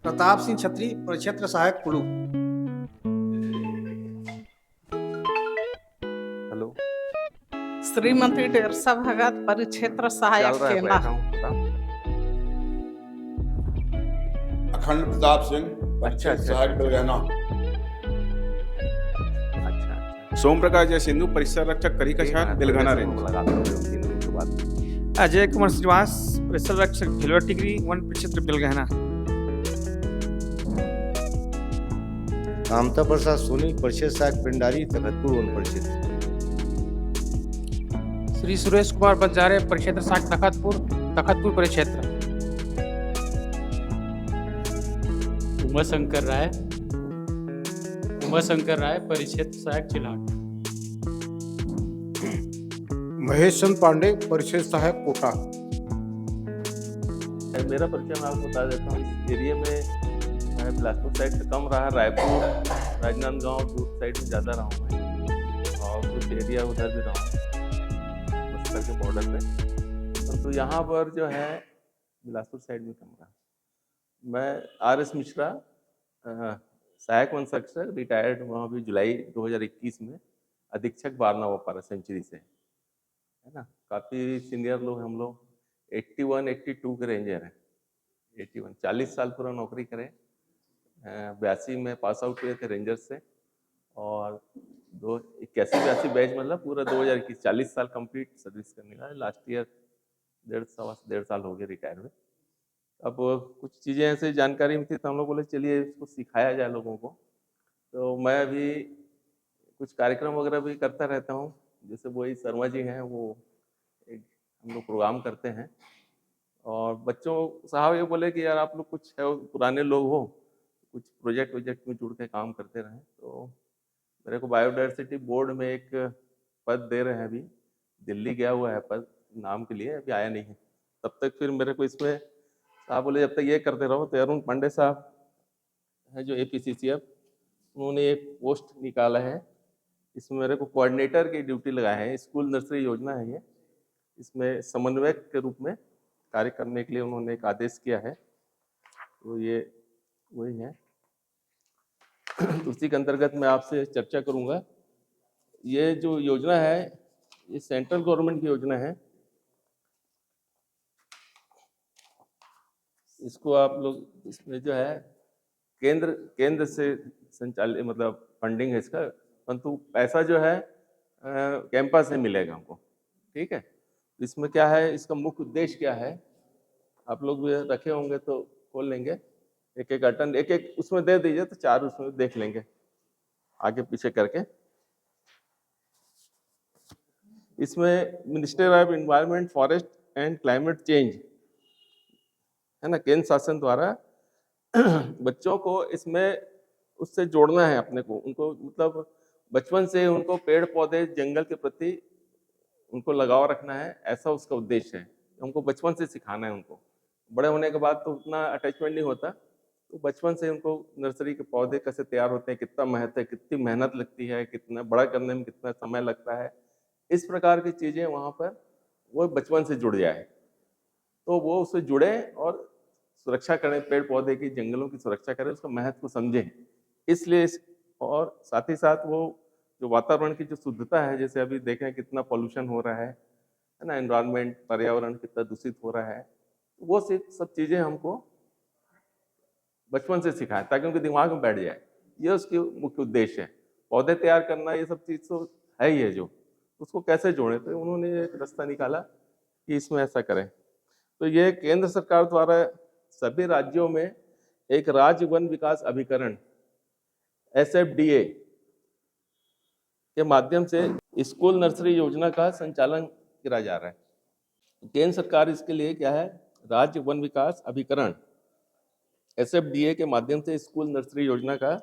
प्रताप सिंह छत्री, परिक्षेत्र सहायक कुड़ू। हेलो। श्रीमती टेरसा भगत, परिक्षेत्र चल सहायक रहा है, केना। बैठा हूँ थोड़ा। अखंड प्रताप सिंह, अच्छा परिक्षेत्र अच्छा सहायक अच्छा बेलगहना। अच्छा। सोम प्रकाश जय सिंधु, परिसर रक्षक करी ठीक है, कछार, मैं बेलघाना थोड़ी देर से रेंज। मुलाकात हो गई 3 दिन के बाद। अजय कुमार श्रीवास, परिसर रक्षक भिलवर टिकरी, वन परिक्षेत्र बेलघाना। कामता प्रसाद सोनी, परिषद सहायक पिंडारी, तखतपुर वन परिषद। श्री सुरेश कुमार बंजारे, परिक्षेत्र सहायक तखतपुर परिक्षेत्र। उमाशंकर राय, परिक्षेत्र सहायक चिल्हाट। महेश चंद पांडे, परिषद सहायक कोटा। मेरा परिचय मैं आपको बता देता हूँ। इस एरिया में मैं बिलासपुर साइड से कम रहा, रायपुर, राजनांदगांव दूर साइड में ज़्यादा रहा हूँ मैं, और कुछ एरिया उधर भी रहा हूँ बस्तर के बॉर्डर पे। तो यहाँ पर जो है बिलासपुर साइड में कम रहा। मैं RS मिश्रा, सहायक वन संरक्षक, रिटायर्ड वहाँ भी जुलाई 2021 में, अधीक्षक 12 व्यापार सेंचुरी से, है ना। काफ़ी सीनियर लोग हम लोग, 81 82 के रेंजर हैं। 81 40 साल पूरा नौकरी करें। 82 में पास आउट हुए थे रेंजर से, और 81 82 बैच, मतलब पूरा 2021 40 साल कंप्लीट सर्विस करने का। लास्ट ईयर 1.5 साल हो गए रिटायर हुए। अब कुछ चीज़ें ऐसे जानकारी में थी तो हम लोग बोले चलिए इसको सिखाया जाए लोगों को। तो मैं अभी कुछ कार्यक्रम वगैरह भी करता रहता हूँ। जैसे वही शर्मा जी हैं, वो एक हम लोग प्रोग्राम करते हैं, और बच्चों साहब ये बोले कि यार आप लोग कुछ है पुराने लोग हो, कुछ प्रोजेक्ट में जुड़ के काम करते रहें। तो मेरे को बायोडाइवर्सिटी बोर्ड में एक पद दे रहे हैं। अभी दिल्ली गया हुआ है पद नाम के लिए, अभी आया नहीं है। तब तक फिर मेरे को इसमें साहब बोले जब तक ये करते रहो। तो अरुण पांडे साहब है जो APCCF, उन्होंने एक पोस्ट निकाला है। इसमें मेरे को कोऑर्डिनेटर की ड्यूटी लगाए हैं। स्कूल नर्सरी योजना है ये, इसमें समन्वयक के रूप में कार्य करने के लिए उन्होंने एक आदेश किया है। तो ये वही है। तो उसी के अंतर्गत मैं आपसे चर्चा करूंगा। ये जो योजना है, ये सेंट्रल गवर्नमेंट की योजना है। इसको आप लोग, इसमें जो है केंद्र से संचालित, मतलब फंडिंग है इसका, परंतु पैसा जो है कैंपस से मिलेगा हमको। ठीक है। इसमें क्या है, इसका मुख्य उद्देश्य क्या है, आप लोग भी रखे होंगे तो खोल लेंगे। एक एक अटन एक एक उसमें दे दीजिए तो 4 उसमें देख लेंगे आगे पीछे करके। इसमें minister of environment, forest and climate change, है ना, केंद्र शासन द्वारा बच्चों को इसमें उससे जोड़ना है अपने को। उनको मतलब बचपन से उनको पेड़ पौधे जंगल के प्रति उनको लगाव रखना है, ऐसा उसका उद्देश्य है। उनको बचपन से सिखाना है। उनको बड़े होने के बाद तो उतना अटैचमेंट नहीं होता, तो बचपन से उनको नर्सरी के पौधे कैसे तैयार होते हैं, कितना महत्व है, कितनी मेहनत लगती है, कितना बड़ा करने में कितना समय लगता है, इस प्रकार की चीज़ें वहाँ पर वो बचपन से जुड़ जाए, तो वो उससे जुड़े और सुरक्षा करें, पेड़ पौधे की, जंगलों की सुरक्षा करें, उसका महत्व को समझें। इसलिए और साथ ही साथ वो जो वातावरण की जो शुद्धता है, जैसे अभी देखें कितना पॉल्यूशन हो रहा है ना, एनवायरनमेंट, पर्यावरण कितना दूषित हो रहा है, वो सब चीज़ें हमको बचपन से सिखाएं ताकि उनके दिमाग में बैठ जाए। ये उसकी मुख्य उद्देश्य है। पौधे तैयार करना, ये सब चीज़ तो है ही है, जो उसको कैसे जोड़ें, तो उन्होंने एक रास्ता निकाला कि इसमें ऐसा करें। तो ये केंद्र सरकार द्वारा सभी राज्यों में एक राज्य वन विकास अभिकरण SFDA के माध्यम से स्कूल नर्सरी योजना का संचालन किया जा रहा है। केंद्र सरकार इसके लिए क्या है, राज्य वन विकास अभिकरण SFDA के माध्यम से स्कूल नर्सरी योजना का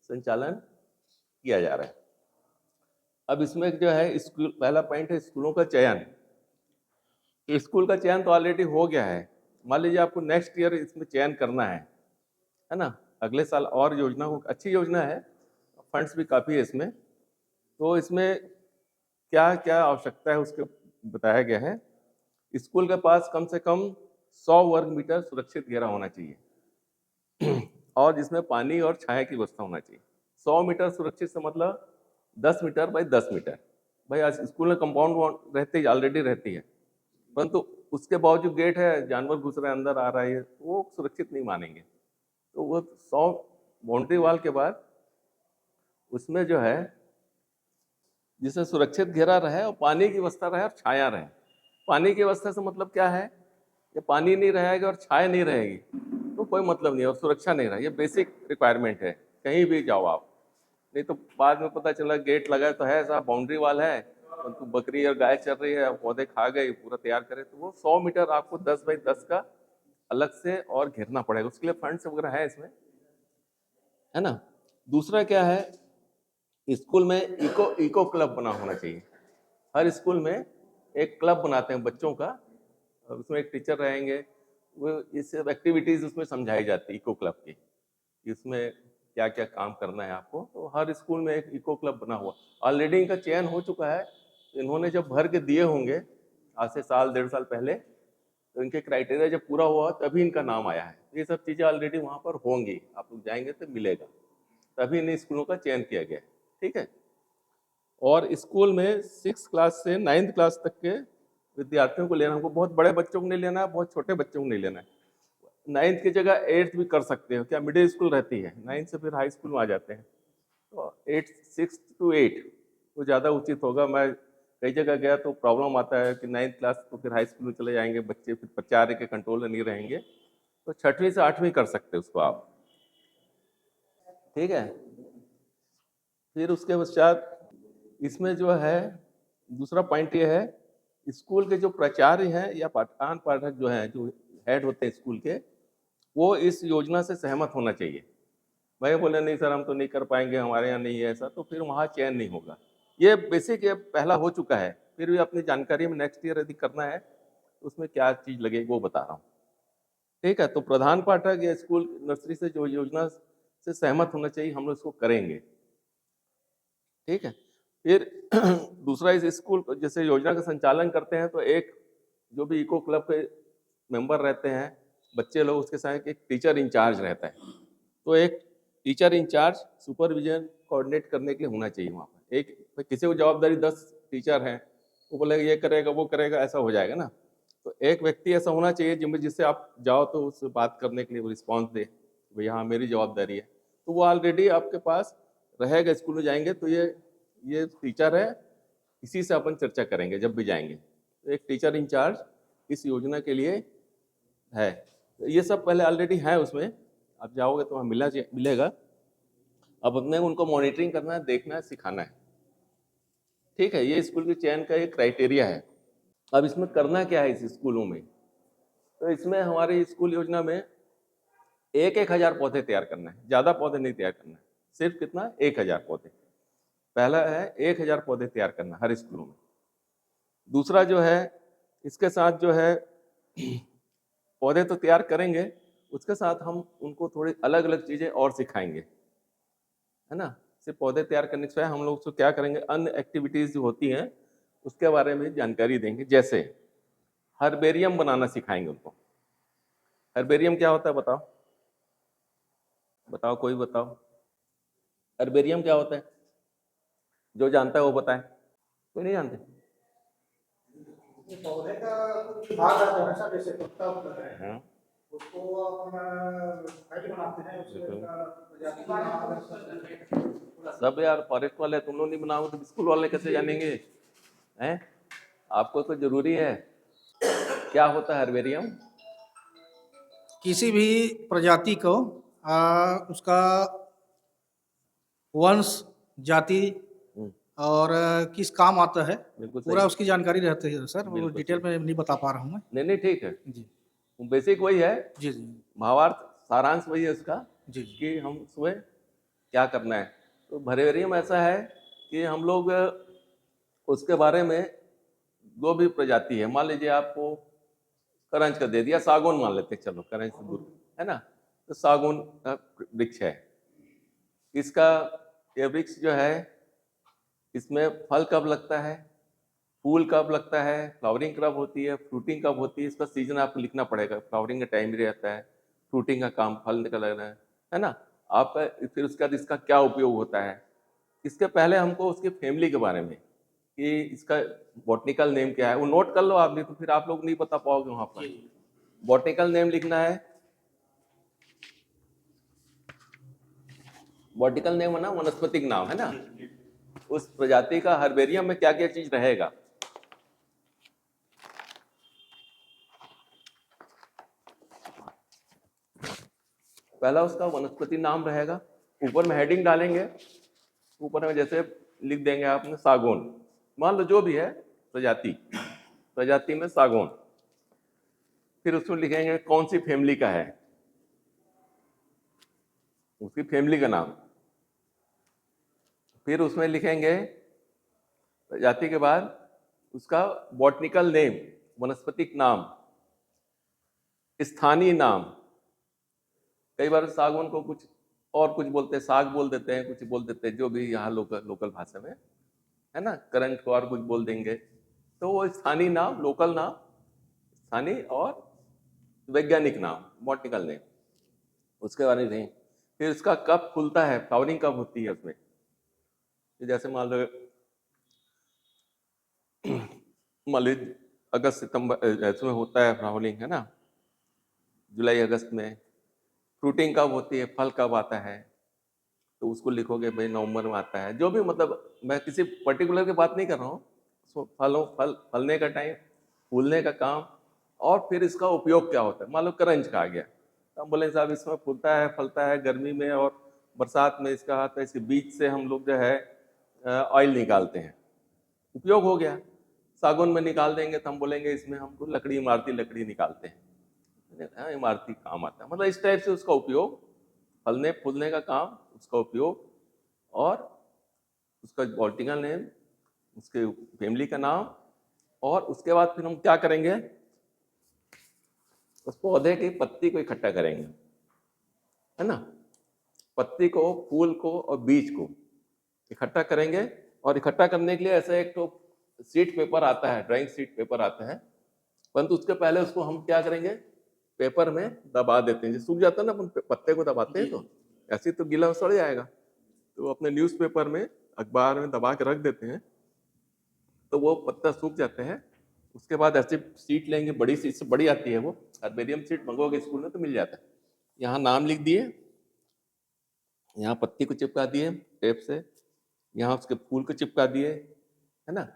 संचालन किया जा रहा है। अब इसमें जो है स्कूल, पहला पॉइंट है स्कूलों का चयन। स्कूल का चयन तो ऑलरेडी हो गया है। मान लीजिए आपको नेक्स्ट ईयर इसमें चयन करना है ना, अगले साल और योजना को, अच्छी योजना है, फंड्स भी काफ़ी है इसमें। तो इसमें क्या क्या आवश्यकता है उसके बताया गया है। स्कूल के पास कम से कम 100 वर्ग मीटर सुरक्षित घेरा होना चाहिए। और जिसमें पानी और छाया की व्यवस्था होना चाहिए। 100 मीटर सुरक्षित से मतलब 10 मीटर बाई 10 मीटर। भाई आज स्कूल में कंपाउंड रहती ऑलरेडी रहती है, परंतु उसके बावजूद गेट है, जानवर घुस रहे हैं, अंदर आ रहा है, वो सुरक्षित नहीं मानेंगे। तो वो 100 बाउंड्री वाल के बाद उसमें जो है जिसे सुरक्षित घेरा रहे और पानी की व्यवस्था रहे और छाया रहे। पानी की व्यवस्था से मतलब क्या है, ये पानी नहीं रहेगा और छाया नहीं रहेगी तो कोई मतलब नहीं, और सुरक्षा नहीं रहे। ये बेसिक रिक्वायरमेंट है, कहीं भी जाओ आप। नहीं तो बाद में पता चला गेट लगा तो है साहब, बाउंड्री वाल है, तो बकरी और गाय चल रही है, पौधे खा गए, पूरा तैयार करे, तो वो 100 मीटर आपको 10 बाई 10 का अलग से और घेरना पड़ेगा। उसके लिए फंड्स वगैरह है इसमें, है ना। दूसरा क्या है, स्कूल में इको क्लब बना होना चाहिए। हर स्कूल में एक क्लब बनाते हैं बच्चों का, उसमें एक टीचर रहेंगे, वो इस एक्टिविटीज़ उसमें समझाई जाती है इको क्लब की, इसमें क्या क्या काम करना है आपको। तो हर स्कूल में एक इको क्लब बना हुआ, ऑलरेडी इनका चयन हो चुका है। इन्होंने जब भर के दिए होंगे आज से साल 1.5 साल पहले, तो इनके क्राइटेरिया जब पूरा हुआ तभी इनका नाम आया है। ये सब चीज़ें ऑलरेडी वहाँ पर होंगी, आप लोग जाएंगे तो मिलेगा, तभी इन स्कूलों का चयन किया गया है, ठीक है। और स्कूल में 6 क्लास से 9th क्लास तक के विद्यार्थियों को लेना, हमको बहुत बड़े बच्चों को नहीं लेना है, बहुत छोटे बच्चों को नहीं लेना है। 9th की जगह 8th भी कर सकते हो, क्या मिडिल स्कूल रहती है, 9th से फिर हाई स्कूल में आ जाते हैं, तो 6 to 8 वो ज़्यादा उचित होगा। मैं कई जगह गया तो प्रॉब्लम आता है कि 9th क्लास तो फिर हाई स्कूल में चले जाएंगे बच्चे, फिर प्रचार्य के कंट्रोल में नहीं रहेंगे, तो 6वीं से 8वीं कर सकते उसको आप, ठीक है। फिर उसके पश्चात इसमें जो है दूसरा पॉइंट ये है, स्कूल के जो प्राचार्य हैं या पाठन पाठक जो हैं, जो हेड होते हैं स्कूल के, वो इस योजना से सहमत होना चाहिए। भाई बोले नहीं सर हम तो नहीं कर पाएंगे, हमारे यहाँ नहीं है ऐसा, तो फिर वहाँ चयन नहीं होगा। ये बेसिक ये पहला हो चुका है, फिर भी अपनी जानकारी में नेक्स्ट ईयर यदि करना है तो उसमें क्या चीज़ लगेगी वो बता रहा हूँ, ठीक है। तो प्रधान पाठक या स्कूल नर्सरी से जो योजना से सहमत होना चाहिए, हम लोग इसको करेंगे, ठीक है। फिर दूसरा, इस स्कूल जैसे योजना का संचालन करते हैं तो एक जो भी इको क्लब के मेंबर रहते हैं बच्चे लोग, उसके साथ एक टीचर इंचार्ज रहता है। तो एक टीचर इंचार्ज सुपरविजन कोऑर्डिनेट करने के लिए होना चाहिए वहाँ पर। एक किसी को जवाबदारी 10 टीचर हैं, वो बोलेगा ये करेगा वो करेगा, ऐसा हो जाएगा ना। तो एक व्यक्ति ऐसा होना चाहिए जिससे आप जाओ तो उससे बात करने के लिए वो रिस्पॉन्स दे, भाई हाँ मेरी जवाबदारी है, तो वो ऑलरेडी आपके पास रहेगा। स्कूल में जाएंगे तो ये टीचर है, इसी से अपन चर्चा करेंगे जब भी जाएंगे। तो एक टीचर इंचार्ज इस योजना के लिए है, तो ये सब पहले ऑलरेडी है उसमें, आप जाओगे तो वहाँ मिलेगा। अब अपने उनको मॉनिटरिंग करना है, देखना है, सिखाना है, ठीक है। ये स्कूल के चयन का एक क्राइटेरिया है। अब इसमें करना क्या है इस स्कूलों में, तो इसमें हमारी स्कूल योजना में 1,000 पौधे तैयार करना है, ज़्यादा पौधे नहीं तैयार करना है, सिर्फ कितना 1,000 पौधे। पहला है 1,000 पौधे तैयार करना हर स्कूलों में। दूसरा जो है, इसके साथ जो है पौधे तो तैयार करेंगे, उसके साथ हम उनको थोड़ी अलग अलग चीज़ें और सिखाएंगे, है ना। सिर्फ पौधे तैयार करने से हम लोग उसको क्या करेंगे, अन्य एक्टिविटीज़ जो होती हैं उसके बारे में जानकारी देंगे। जैसे हर्बेरियम बनाना सिखाएंगे उनको। हर्बेरियम क्या होता है बताओ, बताओ कोई बताओ, हर्बेरियम क्या होता है? जो जानता है वो बताए, कोई नहीं जानते? पौधे का कुछ भाग आता है सर, जैसे पत्ता होता है, हाँ, उसको अपन फाइल बनाते हैं, सब यार फॉरेस्ट वाले तुम लोग नहीं बनाओ तो स्कूल वाले कैसे जानेंगे, हैं? आपको तो जरूरी है। क्या होता है हर्बेरियम? किसी भी प्रजाति को उसका वंश, जाति और किस काम आता है, बिल्कुल पूरा सही। उसकी जानकारी रहती है सर। वो बिल्कुल डिटेल सही। में नहीं बता पा रहा हूँ मैं। नहीं नहीं ठीक है जी बेसिक वही है, जी जी भावार्थ सारांश वही है उसका जी कि हम उसमें क्या करना है। तो हर्बेरियम ऐसा है कि हम लोग उसके बारे में जो भी प्रजाति है, मान लीजिए आपको करंज का दे दिया, सागौन मान लेते हैं, चलो करंज से दूर है ना, तो सागौन का वृक्ष है। इसका ये वृक्ष जो है, इसमें फल कब लगता है, फूल कब लगता है, फ्लावरिंग कब होती है, फ्रूटिंग कब होती है, इसका सीजन आपको लिखना पड़ेगा। फ्लावरिंग का टाइम भी रहता है, फ्रूटिंग का काम, फल निकल रहा है ना। आप फिर उसके बाद इसका क्या उपयोग होता है, इसके पहले हमको उसकी फैमिली के बारे में कि इसका बॉटनिकल नेम क्या है वो नोट कर लो आप, नहीं तो फिर आप लोग नहीं बता पाओगे वहां पर। बॉटनिकल नेम लिखना है, बॉटनिकल नेम है ना वनस्पतिक नाम, है ना। उस प्रजाति का हर्बेरियम में क्या क्या चीज रहेगा। पहला उसका वनस्पति नाम रहेगा, ऊपर में हेडिंग डालेंगे, ऊपर में जैसे लिख देंगे आपने सागौन, मान लो जो भी है प्रजाति में सागौन। फिर उसमें लिखेंगे कौन सी फैमिली का है, उसकी फैमिली का नाम। फिर उसमें लिखेंगे प्रजाति के बाद उसका बॉटनिकल नेम, वनस्पतिक नाम, स्थानीय नाम। कई बार सागौन को कुछ और कुछ बोलते हैं, साग बोल देते हैं, कुछ बोल देते हैं, जो भी यहाँ लोकल भाषा में है ना। करंट को और कुछ बोल देंगे, तो वो स्थानीय नाम, लोकल नाम, स्थानीय और वैज्ञानिक नाम, बॉटनिकल नेम, उसके बारे में। फिर उसका कब खुलता है, फ्लावरिंग कब होती है उसमें, जैसे मान लो अगस्त सितंबर इसमें होता है फ्लावरिंग, है ना, जुलाई अगस्त में। फ्रूटिंग कब होती है, फल कब आता है, तो उसको लिखोगे भाई नवंबर में आता है। जो भी मतलब मैं किसी पर्टिकुलर की बात नहीं कर रहा हूँ, फलने का टाइम, फूलने का काम, और फिर इसका उपयोग क्या होता है। मान लो करंज का आ गया, तो हम बोले साहब इसमें फूलता है, फलता है गर्मी में और बरसात में, इसका आता है, इसके बीज से हम लोग जो है ऑयल निकालते हैं, उपयोग हो गया। सागौन में निकाल देंगे तो हम बोलेंगे इसमें हमको लकड़ी, इमारती लकड़ी निकालते हैं, इमारती काम आता है। मतलब इस टाइप से उसका उपयोग, फलने फूलने का काम, उसका उपयोग, और उसका बॉटनिकल नेम, उसके फैमिली का नाम। और उसके बाद फिर हम क्या करेंगे, उस पौधे की पत्ती को इकट्ठा करेंगे, है ना। पत्ती को, फूल को और बीज को इकट्ठा करेंगे। और इकट्ठा करने के लिए ऐसा एक तो शीट पेपर आता है, ड्राइंग शीट पेपर आता है, परंतु उसके पहले उसको हम क्या करेंगे, पेपर में दबा देते हैं। जो सूख जाता है ना, अपन पत्ते को दबाते हैं, तो ऐसे तो गीला सड़ जाएगा, तो अपने न्यूज़पेपर में, अखबार में दबा के रख देते हैं, तो वो पत्ता सूख जाते हैं। उसके बाद ऐसे सीट लेंगे, बड़ी सीट से बड़ी आती है वो, हर्बेरियम सीट मंगोगे स्कूल में तो मिल जाता है। यहाँ नाम लिख दिए, यहाँ पत्ती को चिपका दिए टेप से, यहाँ उसके फूल को चिपका दिए, है ना,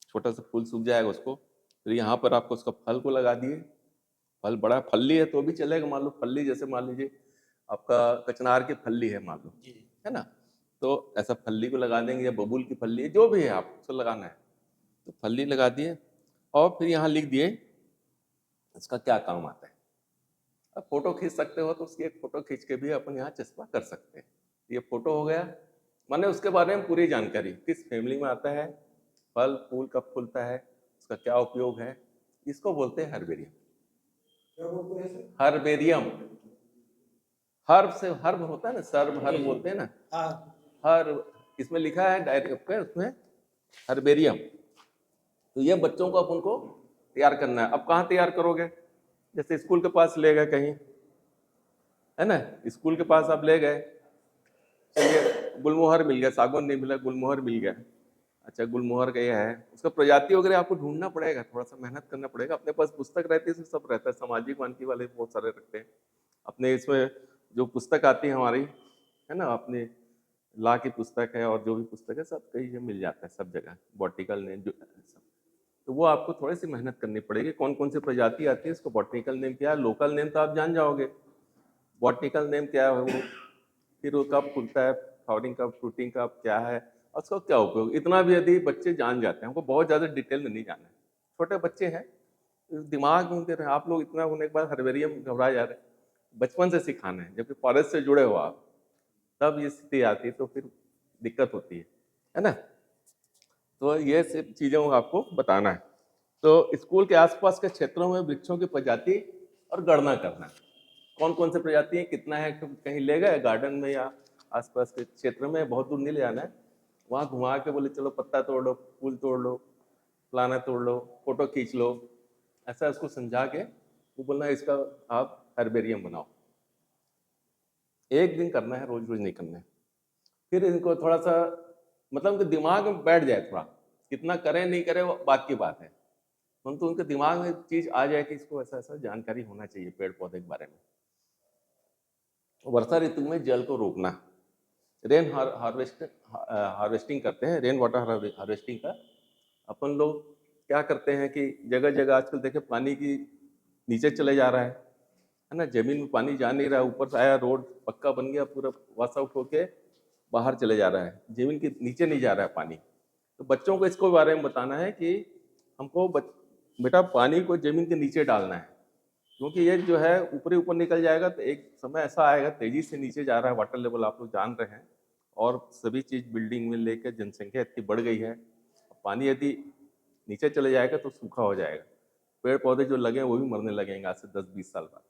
छोटा सा फूल सूख जाएगा उसको। फिर यहाँ पर आपको उसका फल को लगा दिए, फल बड़ा फल्ली है तो भी चलेगा, मान लो फल्ली, जैसे मान लीजिए आपका कचनार की फल्ली है मान लो, है ना, तो ऐसा फल्ली को लगा देंगे, या बबूल की फल्ली है, जो भी है आप उसको लगाना है, तो फल्ली लगा दिए। और फिर यहाँ लिख दिए इसका क्या काम आता है। अब फोटो खींच सकते हो तो उसकी एक फोटो खींच के भी अपन यहाँ चस्पा कर सकते हैं। ये फोटो हो गया, माने उसके बारे में पूरी जानकारी, किस फैमिली में आता है, फल फूल कब फूलता है, उसका क्या उपयोग है, इसको बोलते हैं हर्बेरियम। हर्बेरियम, हर्ब से हर्ब होता है ना, सर्ब हर्ब बोलते हैं ना, हर इसमें लिखा है डायरेक्ट पे उसमें हर्बेरियम। तो ये बच्चों को अपन को तैयार करना है। अब कहाँ तैयार करोगे, जैसे स्कूल के पास ले गए कहीं, है ना, स्कूल के पास आप ले गए, चलिए गुलमोहर मिल गया, सागौन नहीं मिला, गुलमोहर मिल गया। अच्छा गुलमोहर का ये है, उसका प्रजाति वगैरह आपको ढूंढना पड़ेगा, थोड़ा सा मेहनत करना पड़ेगा। अपने पास पुस्तक रहती है, सब रहता है, सामाजिक वानिकी वाले बहुत सारे रखते हैं अपने। इसमें जो पुस्तक आती है हमारी, है ना, अपने लॉ की पुस्तक है और जो भी पुस्तक है सब कहीं मिल जाता है, सब जगह बॉटनिकल नेम जो सब। तो वो आपको थोड़ी सी मेहनत करनी पड़ेगी, कौन कौन सी प्रजाति आती है, इसको बॉटनिकल नेम क्या है, लोकल नेम तो आप जान जाओगे, बॉटनिकल नेम क्या है वो, फिर वो कब खुलता है, फ्लावरिंग कब, फ्रूटिंग कब, क्या है, और उसका क्या उपयोग। इतना भी यदि बच्चे जान जाते हैं, हमको बहुत ज़्यादा डिटेल में नहीं जाना है, छोटे बच्चे हैं, दिमाग में उनके, आप लोग इतना होने के बाद हर्बेरियम घबरा जा रहे हैं, बचपन से सिखाना है। जबकि फॉरेस्ट से जुड़े हो आप, तब ये स्थिति आती है, तो फिर दिक्कत होती है ना। तो ये सब चीज़ों को आपको बताना है। तो स्कूल के आसपास के क्षेत्रों में वृक्षों की प्रजाति और गणना करना, कौन कौन से प्रजाति है, कितना है, कहीं ले गए गार्डन में या आसपास के क्षेत्र में, बहुत दूर नहीं ले जाना है, वहाँ घुमा के बोले चलो पत्ता तोड़ लो, फूल तोड़ लो, फलाना तोड़ लो, फोटो खींच लो, ऐसा उसको समझा के वो बोलना इसका आप हर्बेरियम बनाओ। एक दिन करना है, रोज रोज नहीं करना है। फिर इनको थोड़ा सा मतलब उनके दिमाग में बैठ जाए, थोड़ा कितना करें नहीं करें वो बात की बात है, तो उनके दिमाग में चीज आ जाए कि इसको ऐसा ऐसा जानकारी होना चाहिए पेड़ पौधे के बारे में। वर्षा ऋतु में जल को रोकना, रेन हार्वेस्टिंग करते हैं, रेन वाटर हार्वेस्टिंग का। अपन लोग क्या करते हैं कि जगह जगह आजकल देखे पानी की नीचे चले जा रहा है ना, जमीन में पानी जा नहीं रहा, ऊपर से आया रोड पक्का बन गया, पूरा वॉश आउट होके बाहर चले जा रहा है, जमीन के नीचे नहीं जा रहा है पानी। तो बच्चों को इसको बारे में बताना है कि हमको बेटा पानी को जमीन के नीचे डालना है, क्योंकि ये जो है ऊपर ऊपर निकल जाएगा तो एक समय ऐसा आएगा, तेजी से नीचे जा रहा है वाटर लेवल, आप लोग जान रहे हैं, और सभी चीज़ बिल्डिंग में लेकर जनसंख्या इतनी बढ़ गई है, पानी यदि नीचे चले जाएगा तो सूखा हो जाएगा, पेड़ पौधे जो लगे वो भी मरने लगेंगे आज से 10-20 साल बाद।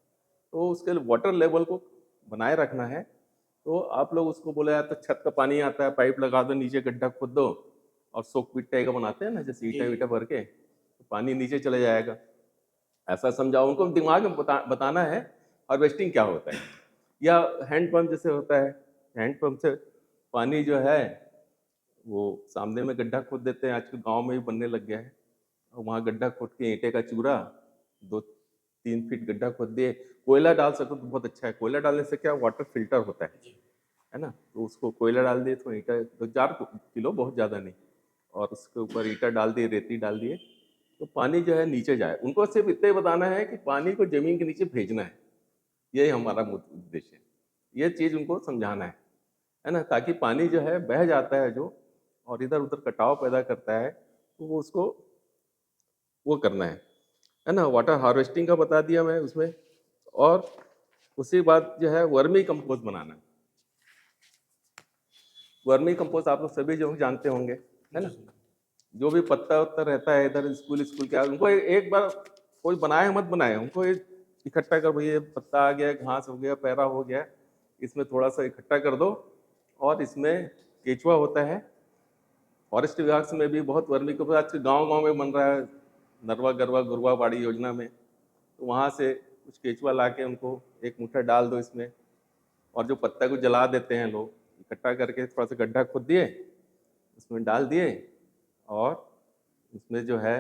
तो उसके लिए वाटर लेवल को बनाए रखना है। तो आप लोग उसको बोले यार तो छत का पानी आता है, पाइप लगा दो, नीचे गड्ढा खोद दो और सोक पीट टाइप का बनाते हैं ना, जैसे ईटा वीटा भर के, तो पानी नीचे चले जाएगा, ऐसा समझाओ उनको। दिमाग में बताना है हार्वेस्टिंग क्या होता है। या हैंड पंप जैसे होता है, हैंड पंप से पानी जो है वो सामने में गड्ढा खोद देते हैं, आजकल गांव में भी बनने लग गया है, और वहाँ गड्ढा खोद के ईंटे का चूरा 2-3 फीट गड्ढा खोद दिए, कोयला डाल सको तो बहुत अच्छा है। कोयला डालने से क्या वाटर फिल्टर होता है ना, तो उसको कोयला डाल दिए, तो ईंटा 2-4 किलो, बहुत ज़्यादा नहीं, और उसके ऊपर ईंटा डाल दिए, रेती डाल दिए, तो पानी जो है नीचे जाए। उनको सिर्फ इतना ही बताना है कि पानी को जमीन के नीचे भेजना है, यही हमारा उद्देश्य है, ये चीज़ उनको समझाना है ना, ताकि पानी जो है बह जाता है जो और इधर उधर कटाव पैदा करता है, तो वो उसको वो करना है ना। वाटर हार्वेस्टिंग का बता दिया मैं उसमें, और उसी बात जो है वर्मी कंपोस्ट बनाना है। वर्मी कंपोस्ट आप लोग सभी जो जानते होंगे, है ना, जो भी पत्ता वत्ता रहता है इधर स्कूल के, उनको एक बार कोई बनाए मत बनाए, उनको इकट्ठा कर, भैया पत्ता आ गया, घास हो गया, पैरा हो गया, इसमें थोड़ा सा इकट्ठा कर दो, और इसमें केचुआ होता है, फॉरेस्ट विभाग में भी बहुत वर्मी कंपोस्ट आज गाँव में बन रहा है, नरवा गरवा गुरवा बाड़ी योजना में, तो वहाँ से कुछ केचुआ ला के उनको एक मुट्ठा डाल दो इसमें, और जो पत्ता को जला देते हैं लोग, इकट्ठा करके थोड़ा सा गड्ढा खोद दिए, उसमें डाल दिए, और उसमें जो है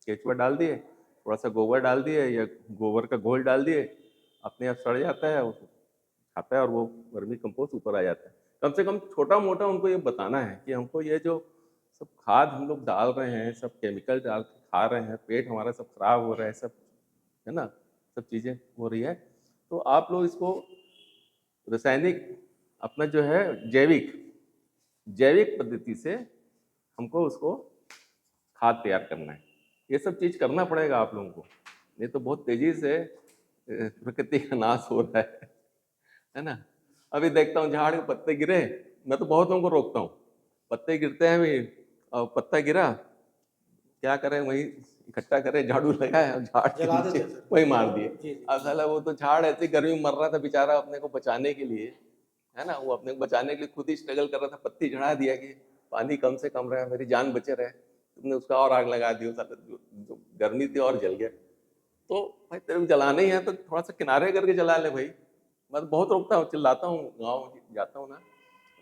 केचुआ डाल दिए, थोड़ा सा गोबर डाल दिए या गोबर का घोल डाल दिए, अपने आप सड़ जाता है, उसको खाता है, और वो वर्मी कंपोस्ट ऊपर आ जाता है। कम से कम छोटा मोटा उनको ये बताना है कि हमको ये जो सब खाद हम लोग डाल रहे हैं, सब केमिकल डाल के खा रहे हैं, पेट हमारा सब खराब हो रहा है, सब है ना, सब चीज़ें हो रही है, तो आप लोग इसको रासायनिक अपना जो है जैविक पद्धति से हमको उसको खाद तैयार करना है। ये सब चीज़ करना पड़ेगा आप लोगों को, नहीं तो बहुत तेज़ी से प्रकृति का नाश हो रहा है ना। अभी देखता हूँ झाड़ के पत्ते गिरे, मैं तो बहुत लोगों को रोकता हूँ, पत्ते गिरते हैं अभी, और पत्ता गिरा क्या करें, वही इकट्ठा करें, झाड़ू लगाए और झाड़ के नीचे वही मार दिए। अब साला वो तो झाड़ ऐसी गर्मी में मर रहा था बेचारा, अपने को बचाने के लिए, है ना, वो अपने को बचाने के लिए खुद ही स्ट्रगल कर रहा था, पत्ती चढ़ा दिया कि पानी कम से कम रहे, मेरी जान बचे रहे, तुमने उसका और आग लगा दी, जो गर्मी थी और जल गया। तो भाई तेरे को जलाना ही है तो थोड़ा सा किनारे करके जला ले भाई। मैं तो बहुत रोकता हूँ, चिल्लाता हूँ, गाँव जाता हूँ ना,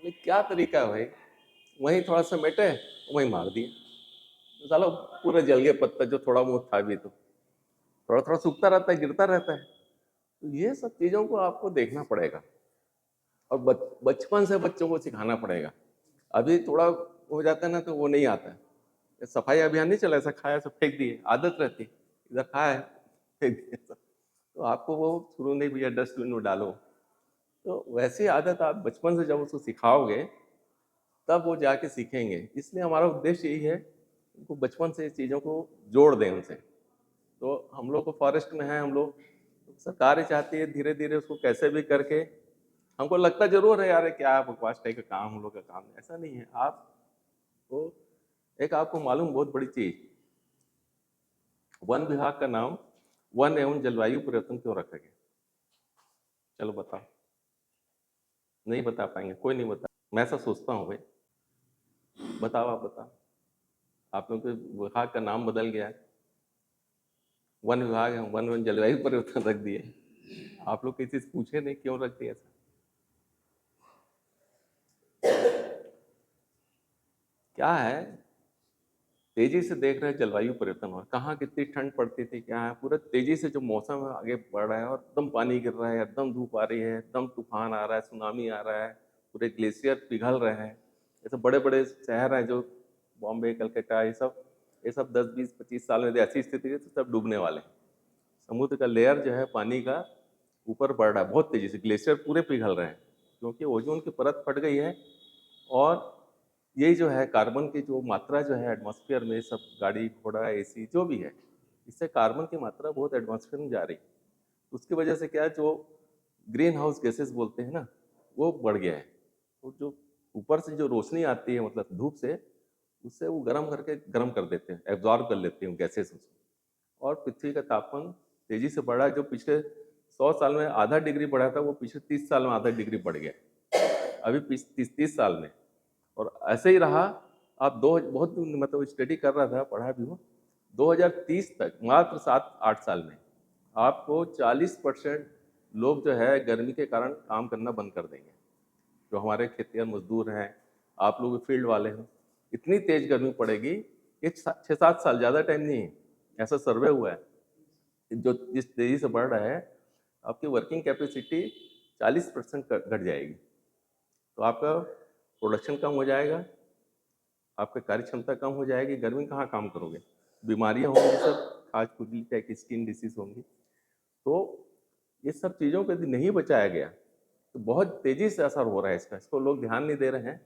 लेकिन क्या तरीका है भाई, वहीं थोड़ा सा मेटे वहीं मार दिए, तो साला पूरा जल गया पत्ता, जो थोड़ा बहुत था भी, तो थोड़ा थोड़ा सूखता रहता है, गिरता रहता है। तो ये सब चीज़ों को आपको देखना पड़ेगा, और बचपन से बच्चों को सिखाना पड़ेगा। अभी थोड़ा हो जाता है ना तो वो नहीं आता है, सफाई अभियान नहीं चला, ऐसा खाया सब फेंक दिए, आदत रहती, इधर खाया फेंक दिया, तो आपको वो शुरू नहीं भैया डस्टबिन में डालो, तो वैसी आदत आप बचपन से जब उसको सिखाओगे तब वो जाके सीखेंगे। इसलिए हमारा उद्देश्य यही है, उनको बचपन से चीज़ों को जोड़ दें उनसे। तो हम लोग को फॉरेस्ट में है, हम लोग, सरकार ही चाहती है धीरे धीरे उसको कैसे भी करके, हमको लगता जरूर है यार क्या बकवास टाइप का काम, हम लोग का काम ऐसा नहीं है। आपको एक आपको मालूम बहुत बड़ी चीज, वन विभाग का नाम वन एवं जलवायु परिवर्तन क्यों रखा गया? चलो बताओ। नहीं बता पाएंगे, कोई नहीं बता, मैं ऐसा सोचता हूँ भाई, बताओ आप बताओ। आप लोग के विभाग का नाम बदल गया है, वन विभाग है, वन एवं जलवायु परिवर्तन रख दिए। आप लोग किसी से पूछे नहीं क्यों रख दिया ऐसा? क्या है, तेजी से देख रहे हैं जलवायु परिवर्तन हो रहा है, कहाँ कितनी ठंड पड़ती थी, क्या है, पूरा तेजी से जो मौसम है आगे बढ़ रहा है और एकदम पानी गिर रहा है, एकदम धूप आ रही है, एकदम तूफान आ रहा है, सुनामी आ रहा है, पूरे ग्लेशियर पिघल रहे हैं। ऐसे बड़े बड़े शहर हैं जो बॉम्बे, कलकत्ता, ये सब 10-20-25 साल में ऐसी स्थिति है तो सब डूबने वाले हैं। समुद्र का लेयर जो है पानी का ऊपर बढ़ रहा है बहुत तेजी से, ग्लेशियर पूरे पिघल रहे हैं क्योंकि ओजोन की परत फट गई है। और यही जो है कार्बन की जो मात्रा जो है एटमॉस्फेयर में, सब गाड़ी घोड़ा एसी जो भी है, इससे कार्बन की मात्रा बहुत एटमॉस्फेयर में जा रही है। उसकी वजह से क्या है, जो ग्रीन हाउस गैसेस बोलते हैं ना, वो बढ़ गया है। तो जो ऊपर से जो रोशनी आती है मतलब धूप से, उससे वो गर्म कर देते हैं, एब्जॉर्ब कर लेते हैं गैसेस उसको। और पृथ्वी का तापमान तेजी से बढ़ा, जो पिछले 100 साल में आधा डिग्री बढ़ा था वो पिछले 30 साल में आधा डिग्री बढ़ गया, अभी 30 साल में। और ऐसे ही रहा। आप बहुत मतलब स्टडी कर रहा था, पढ़ा भी हूँ, 2030 तक मात्र 7-8 साल में आपको 40% लोग जो है गर्मी के कारण काम करना बंद कर देंगे। जो हमारे खेतिहर मजदूर हैं, आप लोग फील्ड वाले हैं, इतनी तेज गर्मी पड़ेगी, ये 6-7 साल, ज़्यादा टाइम नहीं है, ऐसा सर्वे हुआ है। जो जिस तेज़ी से बढ़ रहा है, आपकी वर्किंग कैपेसिटी 40% घट जाएगी, तो आपका प्रोडक्शन कम हो जाएगा, आपकी कार्य क्षमता कम हो जाएगी, गर्मी कहाँ काम करोगे, बीमारियाँ होंगी, सब खाज खुजली टाइप की स्किन डिसीज होंगी। तो ये सब चीज़ों को यदि नहीं बचाया गया तो बहुत तेज़ी से असर हो रहा है इसको लोग ध्यान नहीं दे रहे हैं।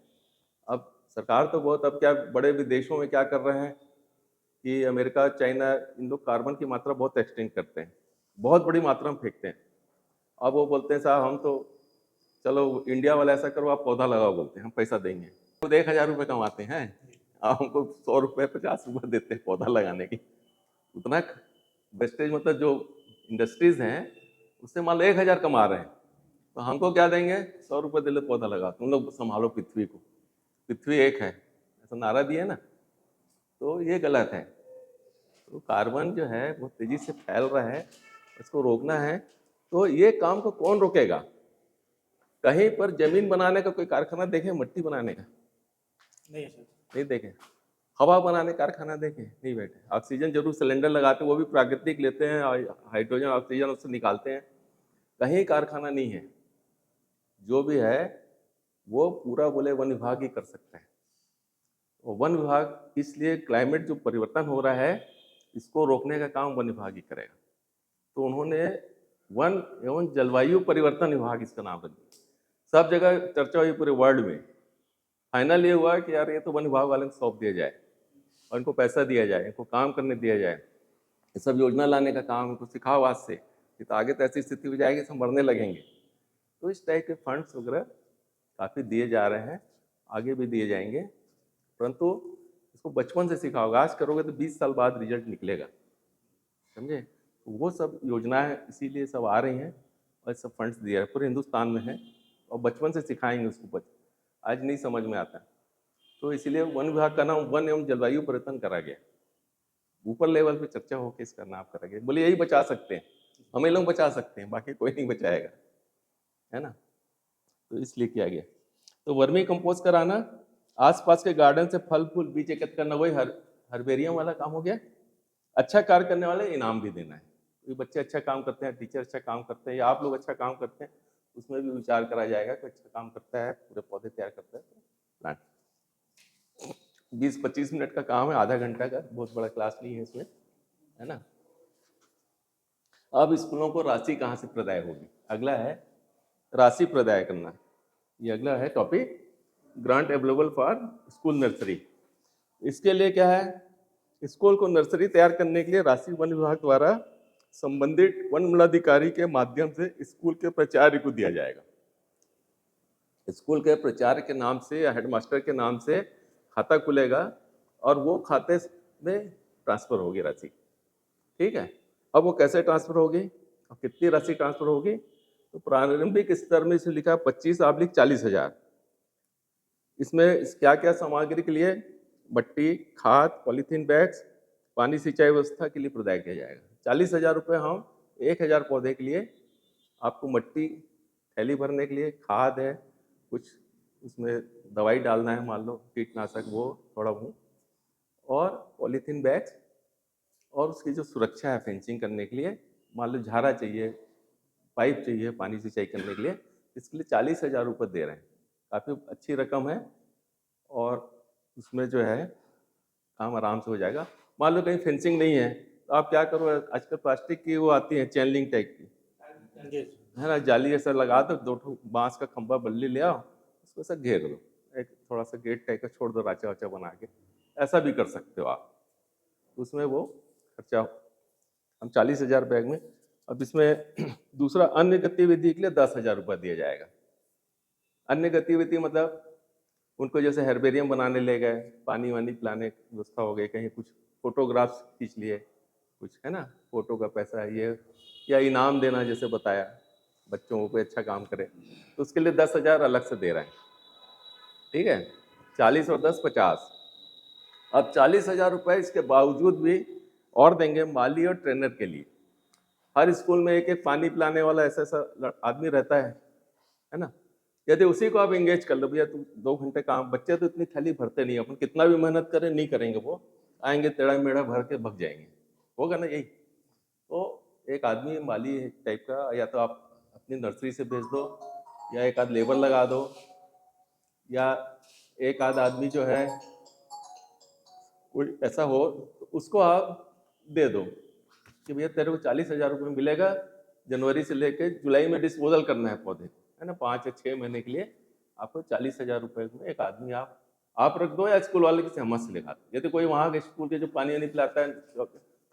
अब सरकार तो बहुत, अब क्या बड़े विदेशों में क्या कर रहे हैं कि अमेरिका, चाइना, इन लोग कार्बन की मात्रा बहुत एक्सटेंड करते हैं, बहुत बड़ी मात्रा में फेंकते हैं। अब वो बोलते हैं साहब हम तो, चलो इंडिया वाला ऐसा करो, आप पौधा लगाओ, बोलते हैं हम पैसा देंगे। खुद 1000 रुपये कमाते हैं, आप हमको 100 रुपये 50 रुपये देते हैं पौधा लगाने की। उतना वेस्टेज, मतलब जो इंडस्ट्रीज हैं उससे मान लो 1000 कमा रहे हैं, तो हमको क्या देंगे, 100 रुपये दे लो, पौधा लगाओ, तुम लोग संभालो पृथ्वी को, पृथ्वी एक है, ऐसा नारा दिया ना, तो ये गलत है। तो कार्बन जो है वो तेज़ी से फैल रहा है, इसको रोकना है। तो ये काम को कौन रोकेगा? कहीं पर जमीन बनाने का कोई कारखाना देखें, मिट्टी बनाने का नहीं देखें, हवा बनाने का कारखाना देखें, नहीं बैठे। ऑक्सीजन जरूर सिलेंडर लगाते हैं, वो भी प्राकृतिक लेते हैं, हाइड्रोजन ऑक्सीजन उससे निकालते हैं, कहीं कारखाना नहीं है। जो भी है वो पूरा बोले वन विभाग ही कर सकता है। और वन विभाग, इसलिए क्लाइमेट जो परिवर्तन हो रहा है इसको रोकने का काम वन विभाग ही करेगा। तो उन्होंने वन एवं जलवायु परिवर्तन विभाग इसका नाम रख दिया। सब जगह चर्चा हुई पूरे वर्ल्ड में, फाइनल ये हुआ कि यार ये तो वन विभाग वाले को सौंप दिया जाए और इनको पैसा दिया जाए, इनको काम करने दिया जाए, ये सब योजना लाने का काम इनको सिखाओ आज से, तो आगे तो ऐसी स्थिति हो जाएगी सब मरने लगेंगे। तो इस टाइप के फंड्स वगैरह काफ़ी दिए जा रहे हैं, आगे भी दिए जाएंगे, परंतु इसको बचपन से सिखाओगे, आज करोगे तो 20 साल बाद रिजल्ट निकलेगा, समझे। तो वो सब योजनाएं इसीलिए सब आ रही हैं और सब फंड्स दिया है, पूरे हिंदुस्तान में है, और बचपन से सिखाएंगे उसको, आज नहीं समझ में आता। तो इसलिए वन विभाग का नाम वन एवं जलवायु परिवर्तन करा गया। ऊपर लेवल पे चर्चा होकर इसका नाम करा गया, बोले यही बचा सकते हैं, हम लोग बचा सकते हैं, बाकी कोई नहीं बचाएगा, है ना। तो इसलिए किया गया। तो वर्मी कंपोस्ट कराना, आसपास के गार्डन से फल फूल बीज एकत्र करना, वही हर्बेरियम वाला काम हो गया। अच्छा कार्य करने वाले इनाम भी देना है। तो बच्चे अच्छा काम करते हैं, टीचर अच्छा काम करते हैं, या आप लोग अच्छा काम करते हैं, उसमें भी विचार करा जाएगा कि अच्छा काम करता है, पूरे पौधे तैयार करता है, तो प्लांट 20-25 मिनट का काम है, आधा घंटा का, बहुत बड़ा क्लास नहीं है इसमें, है ना। अब स्कूलों को राशि कहाँ से प्रदाय होगी, अगला है राशि प्रदाय करना। ये अगला है topic, grant available for school nursery. इसके लिए क्या है, स्कूल को नर्सरी तैयार करने के लिए राशि वन विभाग द्वारा संबंधित वन मंडलाधिकारी के माध्यम से स्कूल के प्राचार्य को दिया जाएगा। स्कूल के प्राचार्य के नाम से या हेडमास्टर के नाम से खाता खुलेगा और वो खाते में ट्रांसफर होगी राशि, ठीक है। अब वो कैसे ट्रांसफर होगी और कितनी राशि ट्रांसफर होगी, तो प्रारंभिक स्तर में इसे लिखा 25/40,000। इसमें क्या क्या सामग्री के लिए, मट्टी, खाद, पॉलीथीन बैग्स, पानी सिंचाई व्यवस्था के लिए प्रदाय किया जाएगा। 40,000 रुपये हम 1000 पौधे के लिए, आपको मट्टी थैली भरने के लिए, खाद है, कुछ उसमें दवाई डालना है, मान लो कीटनाशक, वो थोड़ा बहुत, और पॉलीथीन बैग्स, और उसकी जो सुरक्षा है फेंसिंग करने के लिए, मान लो झारा चाहिए, पाइप चाहिए पानी सिंचाई करने के लिए, इसके लिए 40,000 रुपये दे रहे हैं। काफ़ी अच्छी रकम है और उसमें जो है काम आराम से हो जाएगा। मान लो कहीं फेंसिंग नहीं है तो आप क्या करो, आजकल प्लास्टिक की वो आती है चैन लिंक टाइप की, है ना, जाली ऐसा लगा दो, 2 बांस का खंभा बल्ली ले आओ, उसको ऐसा घेर दो, एक थोड़ा सा गेट टाइप का छोड़ दो, राचा वाचा बना के, ऐसा भी कर सकते हो आप। उसमें वो खर्चा हम 40,000 बैग में। अब इसमें दूसरा अन्य गतिविधि के लिए 10,000 रुपये दिया जाएगा। अन्य गतिविधि मतलब उनको जैसे हेर्बेरियम बनाने ले गए, पानी वानी पिलाने की व्यवस्था हो गई, कहीं कुछ फोटोग्राफ्स खींच लिए, कुछ है ना, फोटो का पैसा है ये, या इनाम देना जैसे बताया, बच्चों को अच्छा काम करे, तो उसके लिए 10,000 अलग से दे रहे हैं। ठीक है, 40 और 10 50। अब 40,000 रुपये इसके बावजूद भी और देंगे माली और ट्रेनर के लिए। हर स्कूल में एक एक पानी पिलाने वाला ऐसा ऐसा आदमी रहता है ना। यदि उसी को आप एंगेज कर लो, भैया तुम 2 घंटे काम, बच्चे तो इतनी थैली भरते नहीं, अपन कितना भी मेहनत करें नहीं करेंगे, वो आएंगे टेढ़ा मेढ़ा भर के भग जाएंगे, होगा ना यही। तो एक आदमी माली टाइप का, या तो आप अपनी नर्सरी से भेज दो, या एक आध लेबर लगा दो, या एक आध आदमी जो है कोई ऐसा हो तो उसको आप दे दो कि भैया तेरे को 40,000 रुपये मिलेगा, जनवरी से लेकर जुलाई में डिस्पोजल करना है पौधे, है ना, 5 या 6 महीने के लिए आपको 40,000 रुपये में एक आदमी आप रख दो, या स्कूल वाले किसी हमत से लगा दो। यदि कोई वहाँ के स्कूल के जो पानी नहीं पिलाता है,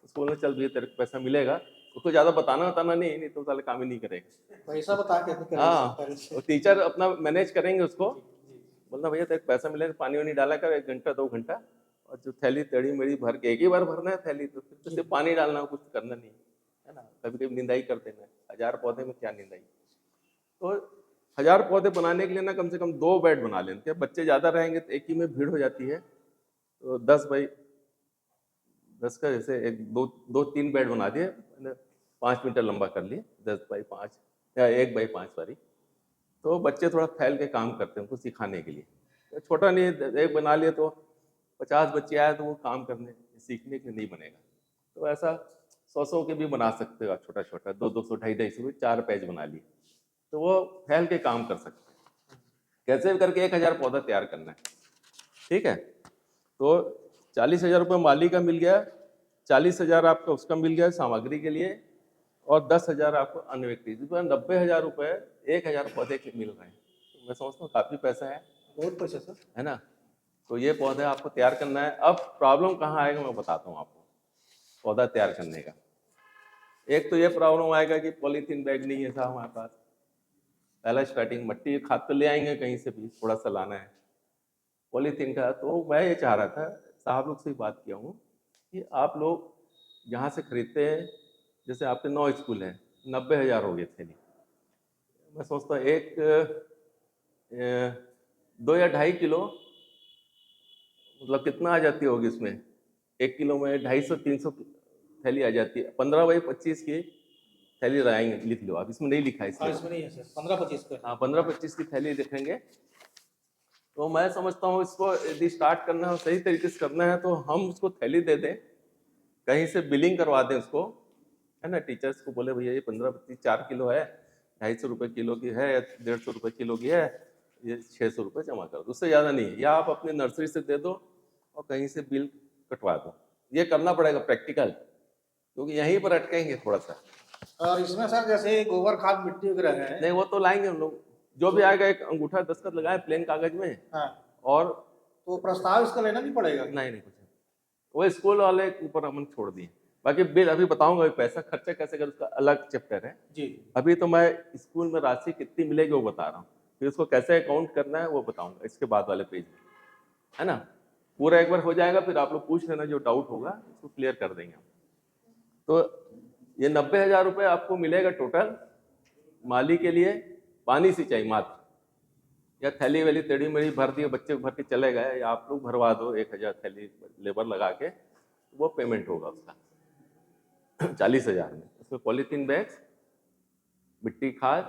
स्कूल में चल भैया तेरे को पैसा मिलेगा, उसको ज़्यादा बताना नहीं तो साले काम ही नहीं करेगा, पैसा बता के हाँ, और टीचर अपना मैनेज करेंगे उसको, बोलना भैया तेरे को पैसा मिलेगा, पानी वानी डाला कर 1 घंटा 2 घंटा, और जो थैली टेढ़ी मेढ़ी भर के एक ही बार भरना है थैली, तो फिर तो सिर्फ पानी डालना, कुछ करना नहीं है ना। कभी कभी निंदाई कर देना है, 1000 पौधे में क्या निंदाई। तो 1000 पौधे बनाने के लिए ना कम से कम 2 बेड बना लेते हैं। बच्चे ज़्यादा रहेंगे तो एक ही में भीड़ हो जाती है, तो 10 बाई 10 का जैसे 2-3 बेड बना दिए, 5 मीटर लंबा कर लिए, 10 बाई 5 या 1 बाई 5 सॉरी। तो बच्चे थोड़ा फैल के काम करते हैं उनको सिखाने के लिए। तो छोटा नहीं, एक बना लिए तो 50 बच्चे आए तो वो काम करने सीखने के लिए नहीं बनेगा। तो ऐसा 100 के भी बना सकते हो आप, छोटा छोटा 200 250 4 पेज बना लिए, तो वो फैल के काम कर सकते हैं। कैसे भी करके 1,000 पौधा तैयार करना है। ठीक है, तो 40,000 रुपये माली का मिल गया, 40,000 आपका उसका मिल गया सामग्री के लिए, और 10,000 आपको अन्य व्यक्ति, 90,000 रुपये 1,000 पौधे के मिल रहे हैं। तो मैं समझता हूँ काफ़ी पैसा है, बहुत पैसा सर, है ना। तो ये पौधे आपको तैयार करना है। अब प्रॉब्लम कहाँ आएगा मैं बताता हूँ आपको, पौधा तैयार करने का। एक तो ये प्रॉब्लम आएगा कि पॉलीथीन बैग नहीं है साहब हमारे पास। पहला स्टार्टिंग, मट्टी खाद तो ले आएंगे कहीं से भी, थोड़ा सा लाना है पॉलीथीन का। तो मैं ये चाह रहा था, साहब लोग से ही बात किया हूँ कि आप लोग जहाँ से खरीदते हैं, जैसे आपके 9 स्कूल हैं, 90,000 हो गए थैली। मैं सोचता हूँ 2 या 2.5 किलो, मतलब कितना आ जाती होगी इसमें, 1 किलो में 250-300 थैली आ जाती है। 15 बाई 25 की थैली लगाएंगे, लिख लो आप, इसमें नहीं लिखा है इसमें नहीं है सर, 15-25 का। हाँ, 15-25 की थैली लिखेंगे। तो मैं समझता हूँ इसको यदि स्टार्ट करना है, सही तरीके से करना है, तो हम उसको थैली दे दें, कहीं से बिलिंग करवा दें उसको, है ना। टीचर्स को बोले भैया ये 15-25 4 किलो है, 250 रुपये किलो की है, या 150 रुपये किलो की है, ये 600 रुपये जमा कर दो, उससे ज़्यादा नहीं है। या आप अपनी नर्सरी से दे दो और कहीं से बिल कटवा दो। ये करना पड़ेगा प्रैक्टिकल, क्योंकि यहीं पर अटकेंगे थोड़ा सा। और इसमें सर जैसे गोबर खाद मिट्टी वगैरह है, नहीं वो तो लाएंगे हम लोग, जो भी आएगा एक अंगूठा दस्तखत लगाए प्लेन कागज में। हाँ, और तो प्रस्ताव इसका लेना नहीं पड़ेगा? नहीं कुछ, वो स्कूल वाले के ऊपर हमने छोड़ दिए। बाकी बिल अभी बताऊंगा, पैसा खर्चा कैसे कर उसका अलग चैप्टर है जी। अभी तो मैं स्कूल में राशि कितनी मिलेगी वो बता रहा हूँ, फिर उसको कैसे अकाउंट करना है वो बताऊंगा इसके बाद वाले पेज में, है ना। पूरा एक बार हो जाएगा, फिर आप लोग पूछ लेना, जो डाउट होगा उसको क्लियर कर देंगे हम। तो ये 90,000 रुपये आपको मिलेगा टोटल माली के लिए, पानी सिंचाई मात्र, या थैली वैली टेढ़ी मेढ़ी भर दिए, बच्चे भर के चले गए, या आप लोग भरवा दो 1,000 थैली लेबर लगा के, वो पेमेंट होगा उसका 40,000 में। उसमें पॉलीथीन बैग्स, मिट्टी खाद,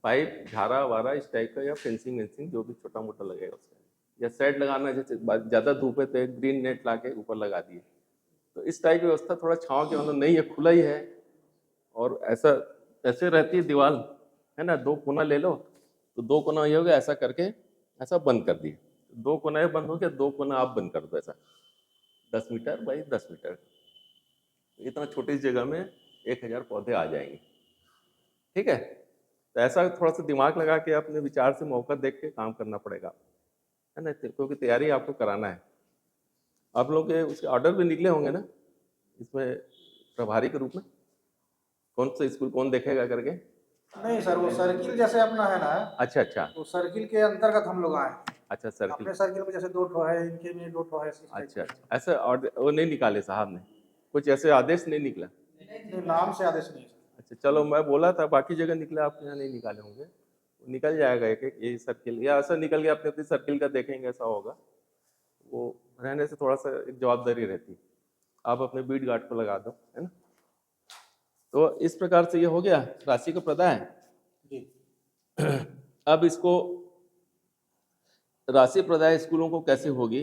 पाइप झारा वारा इस टाइप का, या फेंसिंग वेंसिंग जो भी छोटा मोटा लगेगा उसका, या सेट लगाना है, जैसे ज़्यादा धूप है तो एक ग्रीन नेट ला के ऊपर लगा दिए। तो इस टाइप की व्यवस्था थोड़ा छाँव के मतलब नहीं है, खुला ही है। और ऐसा ऐसे रहती है दीवार, है ना, 2 कोना ले लो तो 2 कोना ये हो गया, ऐसा करके ऐसा बंद कर दिए, 2 कोना ये बंद हो गया, 2 कोना आप बंद कर दो, ऐसा 10 मीटर बाई 10 मीटर। इतना छोटी सी जगह में 1000 पौधे आ जाएंगे। ठीक है, तो ऐसा थोड़ा सा दिमाग लगा के अपने विचार से मौका देख के काम करना पड़ेगा, है ना, क्योंकि तैयारी आपको कराना है। आप लोग के उसके ऑर्डर भी निकले होंगे ना इसमें प्रभारी के रूप में, कौन सा स्कूल कौन देखेगा करके? नहीं सर, वो सर्किल जैसे अपना है ना, अच्छा अच्छा तो सर्किल के अंतर्गत हम लोग आए। अच्छा, सर्किल। अपने सर्किल में जैसे 2 ठो है, इनके में 2 ठो है। अच्छा, ऐसे ऑर्डर वो नहीं निकाले साहब ने, कुछ ऐसे आदेश नहीं निकला? नहीं, नाम से आदेश नहीं। अच्छा चलो, मैं बोला था बाकी जगह निकला, आपके यहाँ नहीं निकाले होंगे, वो निकल जाएगा एक एक ये सर्किल, या ऐसा निकल गया अपने अपनी सर्किल का देखेंगे, ऐसा होगा। वो रहने से थोड़ा सा एक जवाबदारी रहती है, आप अपने बीट गार्ड को लगा दो, है ना। तो इस प्रकार से ये हो गया राशि का प्रदाय। अब इसको राशि प्रदाय स्कूलों को कैसे होगी,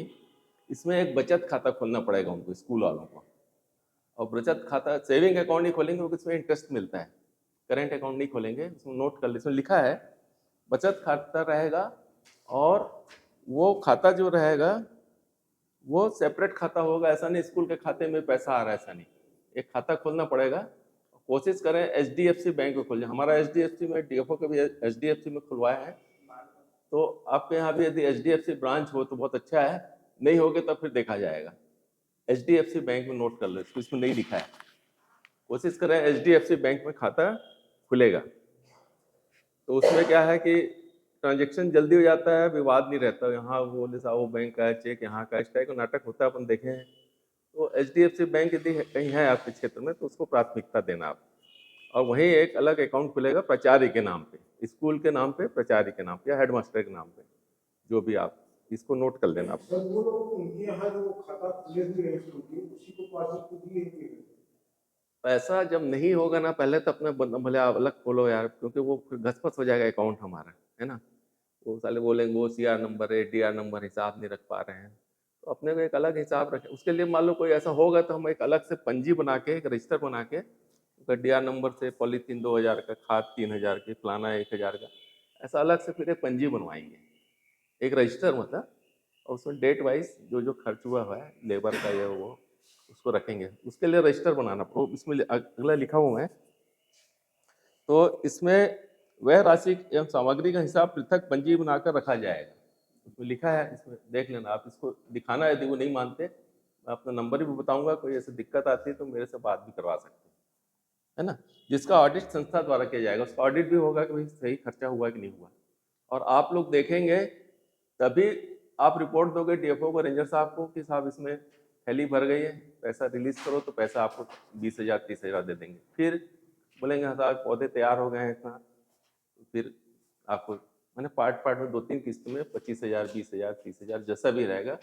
इसमें एक बचत खाता खोलना पड़ेगा उनको, स्कूल वालों को। और बचत खाता सेविंग अकाउंट नहीं खोलेंगे क्योंकि इसमें इंटरेस्ट मिलता है, करेंट अकाउंट नहीं खोलेंगे। इसमें नोट कर लीजिए, इसमें लिखा है बचत खाता रहेगा, और वो खाता जो रहेगा वो सेपरेट खाता होगा। ऐसा नहीं स्कूल के खाते में पैसा आ रहा है, ऐसा नहीं, एक खाता खोलना पड़ेगा। कोशिश करें HDFC बैंक में खोल जाए। हमारा HDFC में DFO का भी HDFC में खुलवाया है, तो आपके यहाँ भी यदि HDFC ब्रांच हो तो बहुत अच्छा है, नहीं होगे तो फिर देखा जाएगा। HDFC बैंक में नोट कर लो, इसमें नहीं लिखा है, कोशिश करें HDFC बैंक में खाता खुलेगा। तो उसमें क्या है कि ट्रांजैक्शन जल्दी हो जाता है, विवाद नहीं रहता, यहाँ वो वो बैंक का चेक यहाँ का, इस टाइप का नाटक होता है, अपन देखे हैं। तो HDFC बैंक यदि कहीं है आपके क्षेत्र में तो उसको प्राथमिकता देना आप। और वहीं एक अलग अकाउंट खुलेगा प्राचार्य के नाम पे, स्कूल के नाम पे, प्राचार्य के नाम पे, या हेडमास्टर के नाम पे, जो भी आप इसको नोट कर लेना आप। पैसा जब नहीं होगा ना, पहले तो अपना भले अलग खोलो यार, क्योंकि वो फिर घसपस हो जाएगा अकाउंट हमारा, है ना। वो साले बोलेंगे वो CR नंबर है, DR नंबर हिसाब नहीं रख पा रहे हैं, तो अपने को एक अलग हिसाब रखें। उसके लिए मान लो कोई ऐसा होगा तो हम एक अलग से पंजी बना के, एक रजिस्टर बना के, DR नंबर से पॉलीथीन 2000 का, खाद 3000 की, फलाना 1000 का, ऐसा अलग से फिर एक पंजी बनवाएंगे, एक रजिस्टर मतलब, और उसमें डेट वाइज जो जो खर्च हुआ है लेबर का या वो उसको रखेंगे। उसके लिए रजिस्टर बनाना, इसमें अगला लिखा हुआ है। तो इसमें वह राशि एवं सामग्री का हिसाब पृथक पंजी बनाकर रखा जाएगा, उसमें लिखा है, इसमें देख लेना आप। इसको दिखाना है, यदि वो नहीं मानते मैं अपना नंबर भी बताऊंगा, कोई ऐसी दिक्कत आती है तो मेरे से बात भी करवा सकते हैं, है ना। जिसका ऑडिट संस्था द्वारा किया जाएगा, उसका ऑडिट भी होगा कि भाई सही खर्चा हुआ कि नहीं हुआ, और आप लोग देखेंगे तभी आप रिपोर्ट दोगे DFO को, रेंजर साहब को, कि साहब इसमें थैली भर गई है, पैसा रिलीज करो, तो पैसा आपको 20,000 30,000 दे देंगे। फिर बोलेंगे हाँ साहब पौधे तैयार हो गए हैं इतना, तो फिर आपको मैंने पार्ट में 2-3 किस्तों में 25,000 20,000 30,000 जैसा भी रहेगा,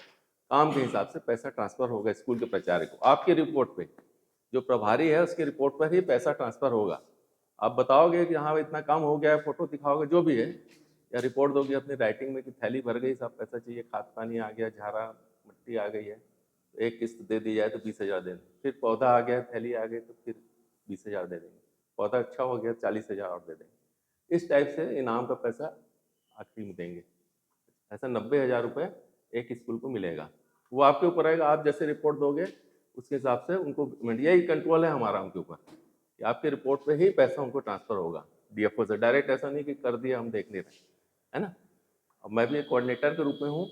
काम के हिसाब से पैसा ट्रांसफर होगा स्कूल के प्राचार्य को। आपकी रिपोर्ट पे, जो प्रभारी है उसकी रिपोर्ट पर ही पैसा ट्रांसफर होगा। आप बताओगे कि हाँ इतना काम हो गया है, फोटो दिखाओगे जो भी है, या रिपोर्ट दोगे अपनी राइटिंग में कि थैली भर गई, सब पैसा चाहिए, खाद पानी आ गया, झारा मिट्टी आ गई है, तो एक किस्त दे दी जाए तो 20,000 दे दें। फिर पौधा आ गया, थैली आ गई, तो फिर 20,000 दे देंगे। पौधा अच्छा हो गया 40,000 और दे देंगे। इस टाइप से इनाम का पैसा आखिरी में देंगे। ऐसा 90,000 रुपये एक स्कूल को मिलेगा। वो आपके ऊपर रहेगा, आप जैसे रिपोर्ट दोगे उसके हिसाब से उनको, यही कंट्रोल है हमारा उनके ऊपर कि आपके रिपोर्ट पे ही पैसा उनको ट्रांसफर होगा DFO से। डायरेक्ट ऐसा नहीं कि कर दिया हम देख नहीं रहे, है ना। अब मैं भी एक कोऑर्डिनेटर के रूप में हूँ,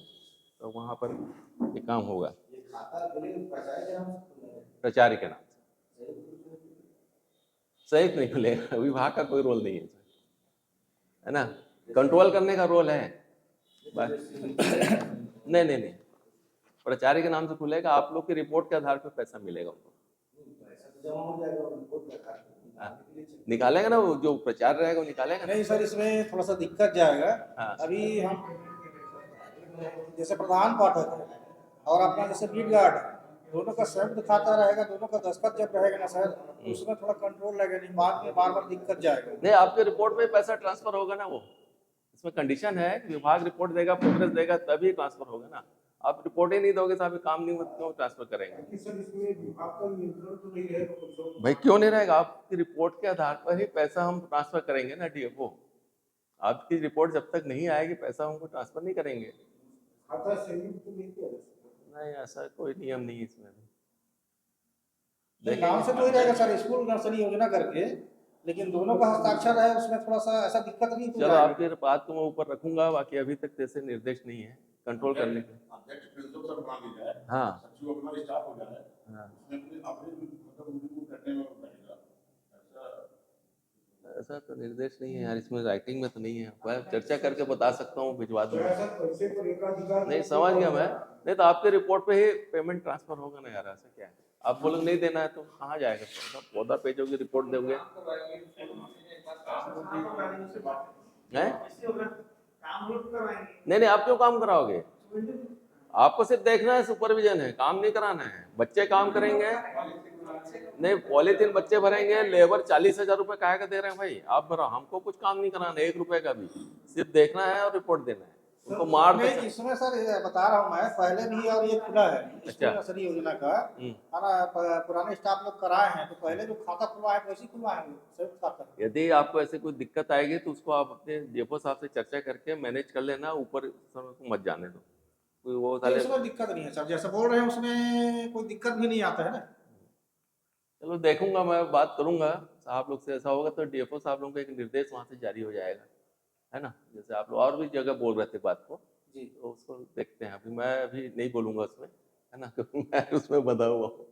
तो वहाँ पर ये काम होगा प्राचार्य के नाम से। संयुक्त नहीं खुलेगा, विभाग का कोई रोल नहीं है ना, कंट्रोल करने का रोल है बस। नहीं, प्राचार्य के नाम से खुलेगा, आप लोग की रिपोर्ट के आधार पर पैसा मिलेगा उनको। निकालेगा ना वो, जो प्राचार्य रहेगा वो निकालेगा। नहीं सर, इसमें थोड़ा सा दिक्कत जाएगा। हाँ। अभी हम जैसे प्रधान पाठक है और अपना जैसे बीट गार्ड, दोनों का संयुक्त खाता रहेगा, दोनों का दस्तखत जब रहेगा ना सर, तो उसमें थोड़ा कंट्रोल लगेगा, नहीं बाद में बार बार दिक्कत जाएगा। नहीं, आपके रिपोर्ट में पैसा ट्रांसफर होगा ना, वो इसमें कंडीशन है कि विभाग रिपोर्ट देगा, प्रोग्रेस देगा, तभी ट्रांसफर होगा ना। आप रिपोर्ट ही नहीं दोगे तो आप काम नहीं होगा, क्यों ट्रांसफर करेंगे? सर इसमें विभाग का नियंत्रण तो नहीं रहेगा? भाई क्यों नहीं रहेगा? आपकी रिपोर्ट के आधार पर ही पैसा हम ट्रांसफर करेंगे ना डीएफओ। आपकी रिपोर्ट जब तक नहीं आएगी पैसा हमको ट्रांसफर नहीं करेंगे। खाता संयुक्त नहीं किया जा सकता? नहीं, ऐसा कोई नियम नहीं है इसमें। नाम से तो ही रहेगा सर, स्कूल नर्सरी योजना करके, लेकिन दोनों का हस्ताक्षर है उसमें, थोड़ा सा ऐसा दिक्कत नहीं हो चलो, जाएगा। आपकी बात को मैं ऊपर रखूंगा, बाकी अभी तक जैसे निर्देश नहीं है कंट्रोल करने के। अध्यक्ष प्रिंसिपल सर बना दी जाए, हाँ सचिव अपना स्टाफ हो जाए, हाँ, उसमें अपने मतलब उनको करने में रहेगा। ऐसा तो निर्देश नहीं है यार, इसमें राइटिंग में तो नहीं है। मैं चर्चा करके बता सकता हूँ, भिजवा दूंगा। सर पैसे पर एकाधिकार नहीं, समझ गया मैं। नहीं तो आपके रिपोर्ट पे ही पेमेंट ट्रांसफर होगा ना यार, ऐसा क्या है? आप बोलोगे नहीं देना है तो कहाँ जाएगा? 14 पेजों की रिपोर्ट दोगे हैं? नहीं, आप क्यों काम कराओगे? आपको सिर्फ देखना है, सुपरविजन है, काम नहीं कराना है। बच्चे काम करेंगे। नहीं, पॉलीथीन बच्चे भरेंगे, लेबर 40,000 रुपए काहे का दे रहे हैं भाई? आप भरो, हमको कुछ काम नहीं कराना है, 1 रुपए का भी। सिर्फ देखना है और रिपोर्ट देना है। उनको मार नहीं, इसमें सर बता रहा हूँ मैं, पहले भी और ये खुला है अच्छा। स्कूल नर्सरी योजना का, है ना, पुराने स्टाफ लोग कराए हैं, तो पहले जो खाता खुलवाए वैसे ही खुलवाएंगे संयुक्त खाता। यदि आपको ऐसे कोई दिक्कत आएगी तो उसको आप अपने डीएफओ साहब से चर्चा करके मैनेज कर लेना, ऊपर को मत जाने दो। कोई वो साले, उसमें दिक्कत नहीं है सर, जैसे बोल रहे हैं उसमें कोई दिक्कत भी नहीं आता है ना। चलो देखूंगा, मैं बात करूंगा साहब लोग से। ऐसा होगा तो डीएफओ साहब लोगों को एक निर्देश वहां से जारी हो जाएगा, है ना। जैसे आप लोग और भी जगह बोल रहे थे बात को जी, तो उसको देखते हैं। अभी मैं अभी नहीं बोलूंगा उसमें, है ना, क्योंकि मैं उसमें बंधा हुआ हूँ।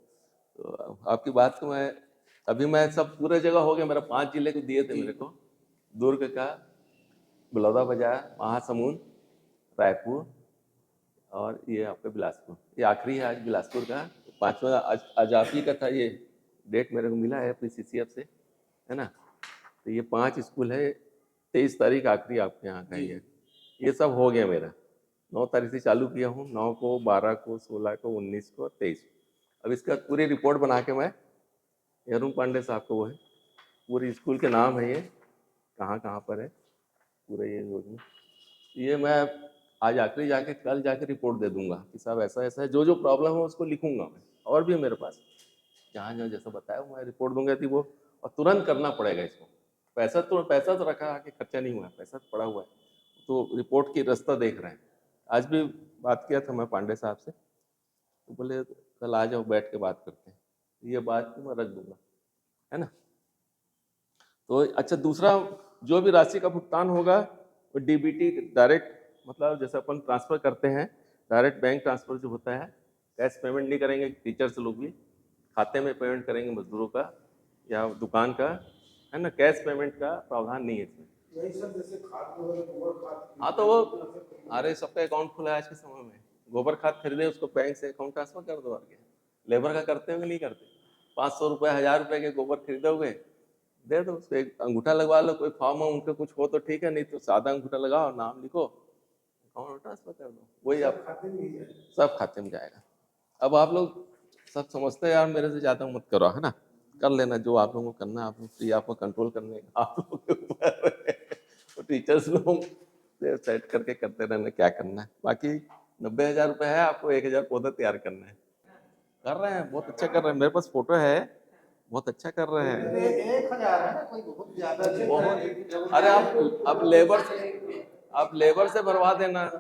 तो आपकी बात को मैं सब पूरे जगह हो गया। मेरा 5 जिले को दिए थे मेरे को, दुर्ग का, बलौदाबाजार, महासमुंद, रायपुर और ये आपका बिलासपुर। ये आखिरी है आज बिलासपुर का। 5वां आज आप ही का था, ये डेट मेरे को मिला है अपनी सीसीएफ से, है ना। तो ये 5 स्कूल है, 23 तारीख आखिरी आपके यहाँ का ये सब हो गया मेरा। 9 तारीख से चालू किया हूँ, 9 को, 12 को, 16 को, 19 को, 23। अब इसका पूरी रिपोर्ट बना के मैं अरुण पांडे साहब को, वो है पूरी स्कूल के नाम है, ये कहाँ कहाँ पर है पूरा ये योजना, ये मैं आज आखिरी जाके कल जाके रिपोर्ट दे दूंगा कि साहब ऐसा ऐसा है। जो जो प्रॉब्लम है उसको लिखूंगा मैं, और भी है मेरे पास, जहाँ जहाँ जैसा बताया मैं रिपोर्ट दूंगा थी वो। और तुरंत करना पड़ेगा इसको। पैसा तो रखा आके, खर्चा नहीं हुआ है, पैसा तो पड़ा हुआ है, तो रिपोर्ट की रास्ता देख रहे हैं। आज भी बात किया था मैं पांडे साहब से, तो बोले कल आ जाओ, बैठ के बात करते हैं। ये बात मैं रख दूंगा, है ना। तो अच्छा, दूसरा जो भी राशि का भुगतान होगा वो डीबीटी डायरेक्ट, मतलब जैसे अपन ट्रांसफ़र करते हैं डायरेक्ट बैंक ट्रांसफ़र जो होता है, कैश पेमेंट नहीं करेंगे। टीचर्स लोग भी खाते में पेमेंट करेंगे, मजदूरों का या दुकान का, है ना। कैश पेमेंट का प्रावधान नहीं है इसमें। हाँ तो वो, अरे सबका अकाउंट खुला है आज के समय में। गोबर खाद खरीदे, उसको बैंक से अकाउंट ट्रांसफर कर दो। आगे लेबर का करते होंगे, नहीं करते? 500 रुपये, 1000 रुपये के गोबर खरीदोगे, दे दो उसको, एक अंगूठा लगवा लो। कोई फॉर्म उनका कुछ हो तो ठीक है, नहीं तो सादा अंगूठा लगाओ, नाम लिखो, अकाउंट ट्रांसफर कर दो, वही आप सब खाते में जाएगा। अब आप लोग सब समझते हैं यार, मेरे से ज़्यादा मत करो, है ना। कर लेना जो आप लोगों को करना है, आप लोग फ्री, आपको कंट्रोल करने का आप लोगों के ऊपर है। तो टीचर्स लोग सेट करके करते रहना क्या करना है। बाकी 90,000 रुपये है, आपको 1000 पौधा तैयार करना है। कर रहे हैं, बहुत अच्छा कर रहे हैं, मेरे पास फोटो है, बहुत अच्छा कर रहे हैं। 1000 है ना, कोई बहुत ज्यादा बहुत। अरे आप लेबर से भरवा देना,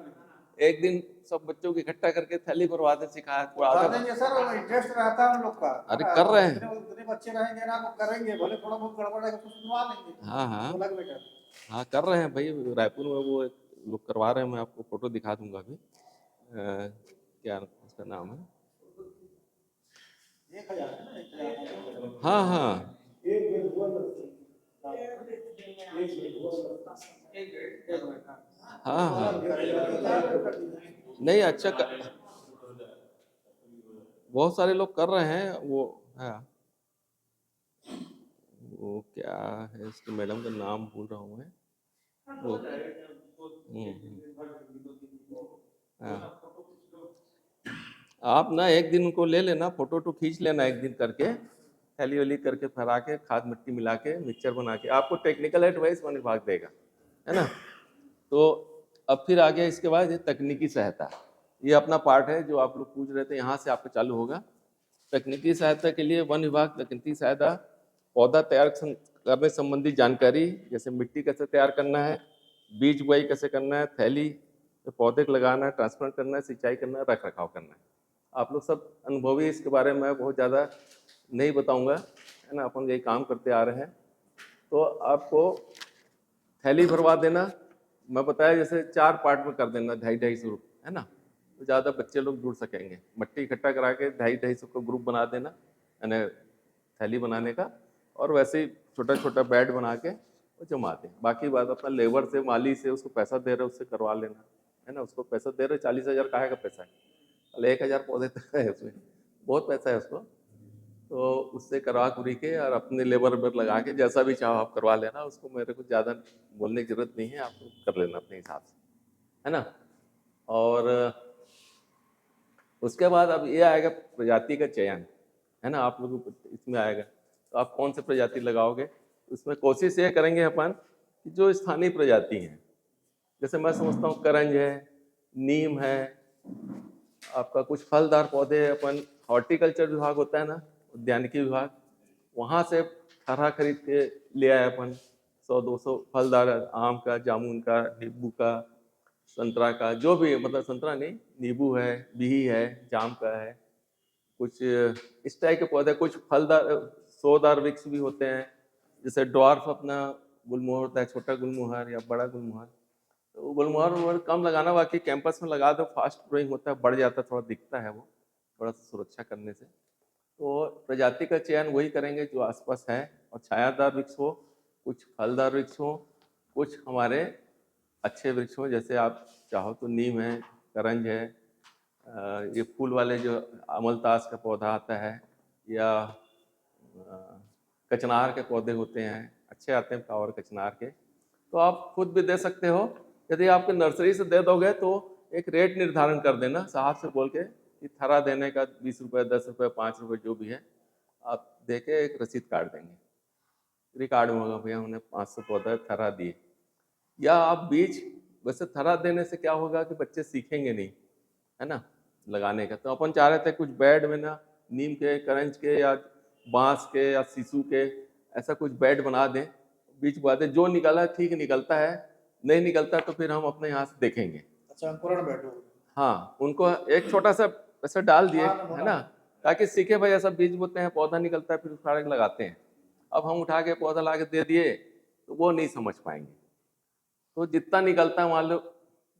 एक दिन सब बच्चों की इकट्ठा करके थैली भरवा दे, सिखाया देंगे सर, इंटरेस्ट रहता है उन लोग का। अरे कर रहे हैं, उतने बच्चे रहेंगे ना, वो करेंगे, भले थोड़ा बहुत गड़बड़ है तो सुनवा लेंगे। हाँ हाँ कर रहे हैं भाई। रायपुर में वो एक लोग करवा रहे हैं, मैं आपको फोटो दिखा दूंगा अभी। क्या उसका नाम है? 1000 है ना, हाँ हाँ हाँ हाँ, नहीं अच्छा बहुत सारे लोग कर रहे हैं वो। हाँ, वो क्या है इसके मैडम का नाम भूल रहा हूँ मैं, वो हाँ आप ना एक दिन उनको ले लेना, फोटो वोटो खींच लेना एक दिन करके, थैली वैली करके फरा के, खाद मिट्टी मिला के, मिक्सचर बना के, आपको टेक्निकल एडवाइस वन विभाग देगा, है ना। तो अब फिर आगे इसके बाद ये तकनीकी सहायता, ये अपना पार्ट है जो आप लोग पूछ रहे थे, यहाँ से आपका चालू होगा। तकनीकी सहायता के लिए वन विभाग तकनीकी सहायता, पौधा तैयार करने संबंधी जानकारी, जैसे मिट्टी कैसे तैयार करना है, बीज बुआई कैसे करना है, थैली पौधे को लगाना है, ट्रांसप्लांट करना है, सिंचाई करना है, रख रखाव करना है। आप लोग सब अनुभवी, इसके बारे में बहुत ज़्यादा नहीं बताऊंगा, है ना, अपन यही काम करते आ रहे हैं। तो आपको थैली भरवा देना, मैं बताया जैसे 4 पार्ट में कर देना, 250-250 ग्रुप, है ना, तो ज़्यादा बच्चे लोग जुड़ सकेंगे। मट्टी इकट्ठा करा के 250-250 को ग्रुप बना देना, यानी थैली बनाने का, और वैसे ही छोटा छोटा बेड बना के वो जमा दें। बाकी बात अपना लेबर से, माली से, उसको पैसा दे रहे उससे करवा लेना, है ना। उसको पैसा दे रहे 40,000 काहे का पैसा है, 1,000 पौधे तक है उसमें, बहुत पैसा है उसको, तो उससे करवा कुरी के और अपने लेबर वेबर लगा के जैसा भी चाहो आप करवा लेना। उसको मेरे को ज़्यादा बोलने की जरूरत नहीं है, आप कर लेना अपने हिसाब से, है ना। और उसके बाद अब ये आएगा प्रजाति का चयन, है ना, आप लोगों को इसमें आएगा, तो आप कौन से प्रजाति लगाओगे। उसमें कोशिश ये करेंगे अपन कि जो स्थानीय प्रजाति हैं, जैसे मैं समझता हूँ करंज है, नीम है, आपका कुछ फलदार पौधे, अपन हॉर्टिकल्चर विभाग होता है ना, उद्यानिकी विभाग, वहाँ से थरा खरीद के ले आए अपन 100-200 फलदार, आम का, जामुन का, नींबू का, संतरा का, जो भी, मतलब संतरा नहीं, नींबू है, बिही है, जाम का है, कुछ इस टाइप के पौधे। कुछ फलदार सोदार वृक्ष भी होते हैं, जैसे ड्वार्फ अपना गुलमोहर होता है, छोटा गुलमोहर या बड़ा गुलमोहर। तो गुलमोहर कम लगाना, बाकी कैंपस में लगा दो, फास्ट ग्रोइंग होता है, बढ़ जाता है, थोड़ा दिखता है वो, थोड़ा सा सुरक्षा करने से। तो प्रजाति का चयन वही करेंगे जो आसपास है, और छायादार वृक्ष हो, कुछ फलदार वृक्ष हो, कुछ हमारे अच्छे वृक्ष हो, जैसे आप चाहो तो नीम है, करंज है, ये फूल वाले जो अमलतास का पौधा आता है, या कचनार के पौधे होते हैं, अच्छे आते हैं फ्लावर कचनार के, तो आप खुद भी दे सकते हो। यदि आपके नर्सरी से दे दोगे तो एक रेट निर्धारण कर देना साहब से बोल के कि थरा देने का 20 रुपये, 10 रुपये, 5 रुपये जो भी है, आप दे के एक रसीद काट देंगे, रिकॉर्ड में होगा भैया उन्हें 500 पौधा थरा दिए। या आप बीज, वैसे थरा देने से क्या होगा कि बच्चे सीखेंगे नहीं, है ना, लगाने का। तो अपन चाह रहे थे कुछ बेड में ना, नीम के, करंज के, या बांस के, या शीशु के, ऐसा कुछ बेड बना दें, बीज बा दें, जो निकला ठीक निकलता है, नहीं निकलता तो फिर हम अपने यहाँ से देखेंगे। अच्छा, अंकुरण बैठो। हाँ, उनको एक छोटा सा ऐसा डाल दिए, है ना, ताकि सीखे भाई ऐसा बीज बोते हैं, पौधा निकलता है, फिर उखाड़ के लगाते हैं। अब हम उठा के पौधा ला के दे दिए तो वो नहीं समझ पाएंगे। तो जितना निकलता है, मान लो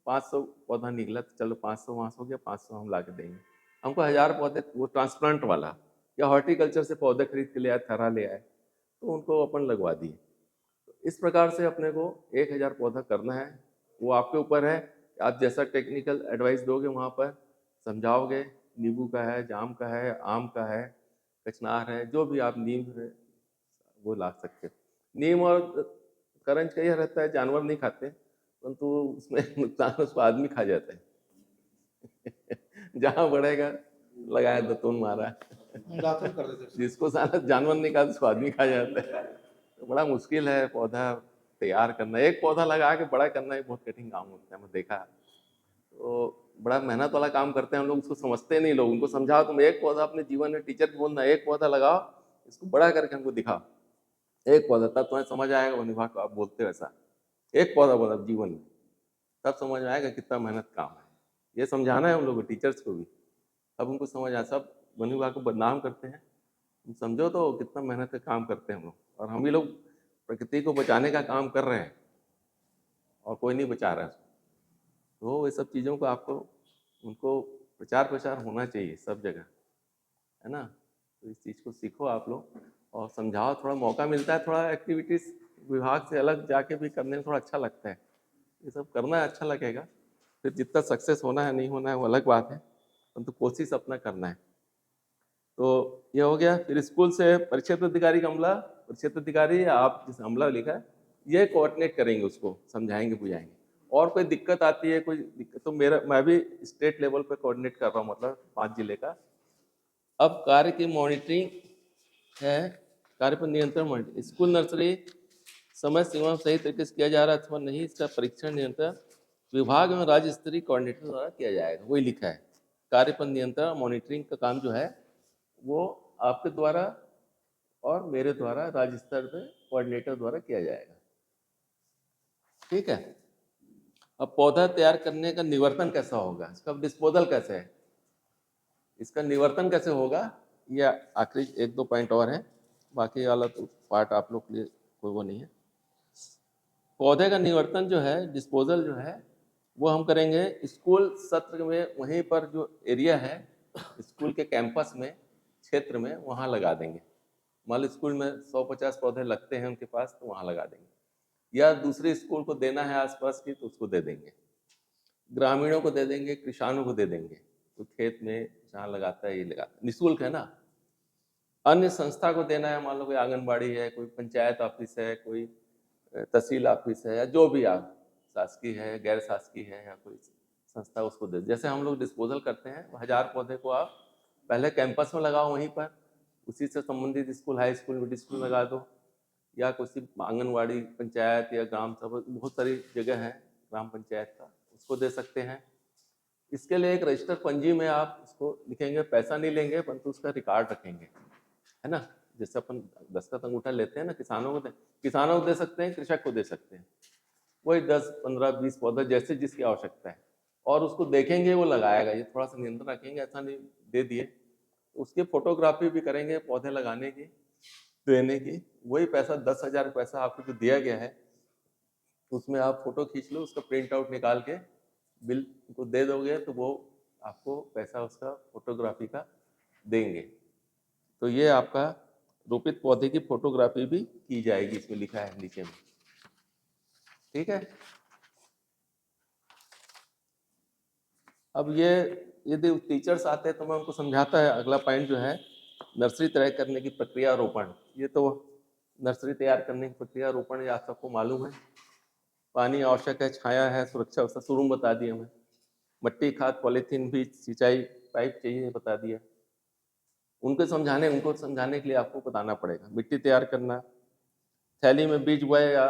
500 पौधा निकला तो चलो 500 वहाँ हो गया, 500 हम ला के देंगे। हमको 1000 पौधे, वो ट्रांसप्लांट वाला या हॉर्टिकल्चर से पौधे खरीद के ले आए, थरा ले आए, तो उनको अपन लगवा दिए। तो इस प्रकार से अपने को 1000 पौधा करना है। वो आपके ऊपर है, आप जैसा टेक्निकल एडवाइस दोगे वहाँ पर समझाओगे। नींबू का है, जाम का है, आम का है, कचनार है, जो भी आप, नीम है, वो ला सकते हो। नीम और करंज का यह रहता है, जानवर नहीं खाते, परंतु उसमें नुकसान उसको आदमी खा जाता है। जहाँ बढ़ेगा लगाया दतून मारा, दातुन कर देते हैं। जिसको सारा जानवर नहीं खाता उसको आदमी खा जाता है। तो बड़ा मुश्किल है पौधा तैयार करना, एक पौधा लगा के बड़ा करना ही बहुत कठिन काम होता है, मैं देखा। तो बड़ा मेहनत वाला काम करते हैं हम लोग, उसको समझते नहीं लोग। उनको समझाओ, तुम एक पौधा अपने जीवन में, टीचर को बोलना एक पौधा लगाओ, इसको बड़ा करके हमको दिखाओ, एक पौधा, तब तुम्हें समझ आएगा। वन विभाग को आप बोलते हो ऐसा, एक पौधा बोला जीवन में, तब समझ में आएगा कितना मेहनत काम है। ये समझाना है हम लोग टीचर्स को भी, अब उनको समझ आए। सब वन विभाग को बदनाम करते हैं, तुम समझो तो कितना मेहनत का काम करते हैं हम लोग। और हम ही लोग प्रकृति को बचाने का काम कर रहे हैं और कोई नहीं बचा रहा है। तो ये सब चीज़ों को आपको, उनको प्रचार प्रसार होना चाहिए सब जगह, है ना। तो इस चीज़ को सीखो आप लोग और समझाओ। थोड़ा मौका मिलता है, थोड़ा एक्टिविटीज़ विभाग से अलग जाके भी करने में थोड़ा अच्छा लगता है। ये सब करना अच्छा लगेगा। फिर जितना सक्सेस होना है नहीं होना है वो अलग बात है, परंतु कोशिश अपना करना है। तो ये हो गया। फिर स्कूल से परिक्षेत्र अधिकारी का अमला, परिक्षेत्र अधिकारी आप जिस अमला लिखा है, ये कोऑर्डिनेट करेंगे, उसको समझाएंगे बुझाएंगे। और कोई दिक्कत आती है, कोई दिक्कत, तो मैं भी स्टेट लेवल पे कोऑर्डिनेट कर रहा हूँ, मतलब 5 जिले का। अब कार्य की मॉनिटरिंग है, कार्य पर नियंत्रण मॉनिटरिंग। स्कूल नर्सरी समय सीमा सही तरीके से किया जा रहा है अथवा नहीं, इसका परीक्षण नियंत्रण विभाग में राज्य स्तरीय कोऑर्डिनेटर द्वारा किया जाएगा। वही लिखा है, कार्य पर नियंत्रण मॉनिटरिंग का काम जो है वो आपके द्वारा और मेरे द्वारा राज्य स्तर पे कोऑर्डिनेटर द्वारा किया जाएगा। ठीक है। अब पौधा तैयार करने का निवर्तन कैसा होगा, इसका डिस्पोजल कैसे है, इसका निवर्तन कैसे होगा, ये आखिरी 1-2 पॉइंट और हैं, बाकी वाला तो पार्ट आप लोग के लिए कोई वो नहीं है। पौधे का निवर्तन जो है, डिस्पोजल जो है, वो हम करेंगे स्कूल सत्र में। वहीं पर जो एरिया है स्कूल के कैंपस में, क्षेत्र में, वहाँ लगा देंगे। मान लो स्कूल में 150 पौधे लगते हैं उनके पास, तो वहाँ लगा देंगे, या दूसरे स्कूल को देना है आसपास की तो उसको दे देंगे, ग्रामीणों को दे देंगे, किसानों को दे देंगे, तो खेत में जहाँ लगाता है ये लगाता है, निःशुल्क है ना। अन्य संस्था को देना है, मान लो कोई आंगनबाड़ी है, कोई पंचायत ऑफिस है, कोई तहसील ऑफिस है, या जो भी आप शासकीय है, गैर शासकीय है, या कोई संस्था, उसको दे। जैसे हम लोग डिस्पोजल करते हैं, 1000 पौधे को आप पहले कैंपस में लगाओ, वहीं पर उसी से संबंधित school, high school, middle school लगा दो, या किसी आंगनवाड़ी, पंचायत या ग्राम सभा, बहुत सारी जगह है ग्राम पंचायत का, उसको दे सकते हैं। इसके लिए एक रजिस्टर पंजी में आप उसको लिखेंगे, पैसा नहीं लेंगे परंतु उसका रिकॉर्ड रखेंगे, है ना। जैसे अपन दस्तखत अंगूठा लेते हैं ना, किसानों को दे सकते हैं, कृषक को दे सकते हैं। वही 10, 15, 20 पौधा जैसे जिसकी आवश्यकता है, और उसको देखेंगे, वो लगाएगा। ये थोड़ा सा नियंत्रण रखेंगे, ऐसा नहीं दे दिए। उसकी फोटोग्राफी भी करेंगे पौधे लगाने की, देने की। वही पैसा 10,000 पैसा आपको जो दिया गया है, उसमें आप फोटो खींच लो, उसका प्रिंट आउट निकाल के बिल को दे दोगे, तो वो आपको पैसा उसका फोटोग्राफी का देंगे। तो ये आपका रोपित पौधे की फोटोग्राफी भी की जाएगी, इसमें लिखा है नीचे में। ठीक है। अब ये यदि टीचर्स आते हैं तो मैं उनको समझाता है। अगला पॉइंट जो है, नर्सरी तैयार करने की प्रक्रिया, रोपण। ये तो नर्सरी तैयार करने की प्रक्रिया, रोपण, ये आप सबको मालूम है। पानी आवश्यक है, छाया है, सुरक्षा उसका शुरू में बता दिया मैं। मट्टी, खाद, पॉलीथीन, बीज, सिंचाई पाइप चाहिए, बता दिया। उनको समझाने के लिए आपको बताना पड़ेगा। मिट्टी तैयार करना, थैली में बीज बोए या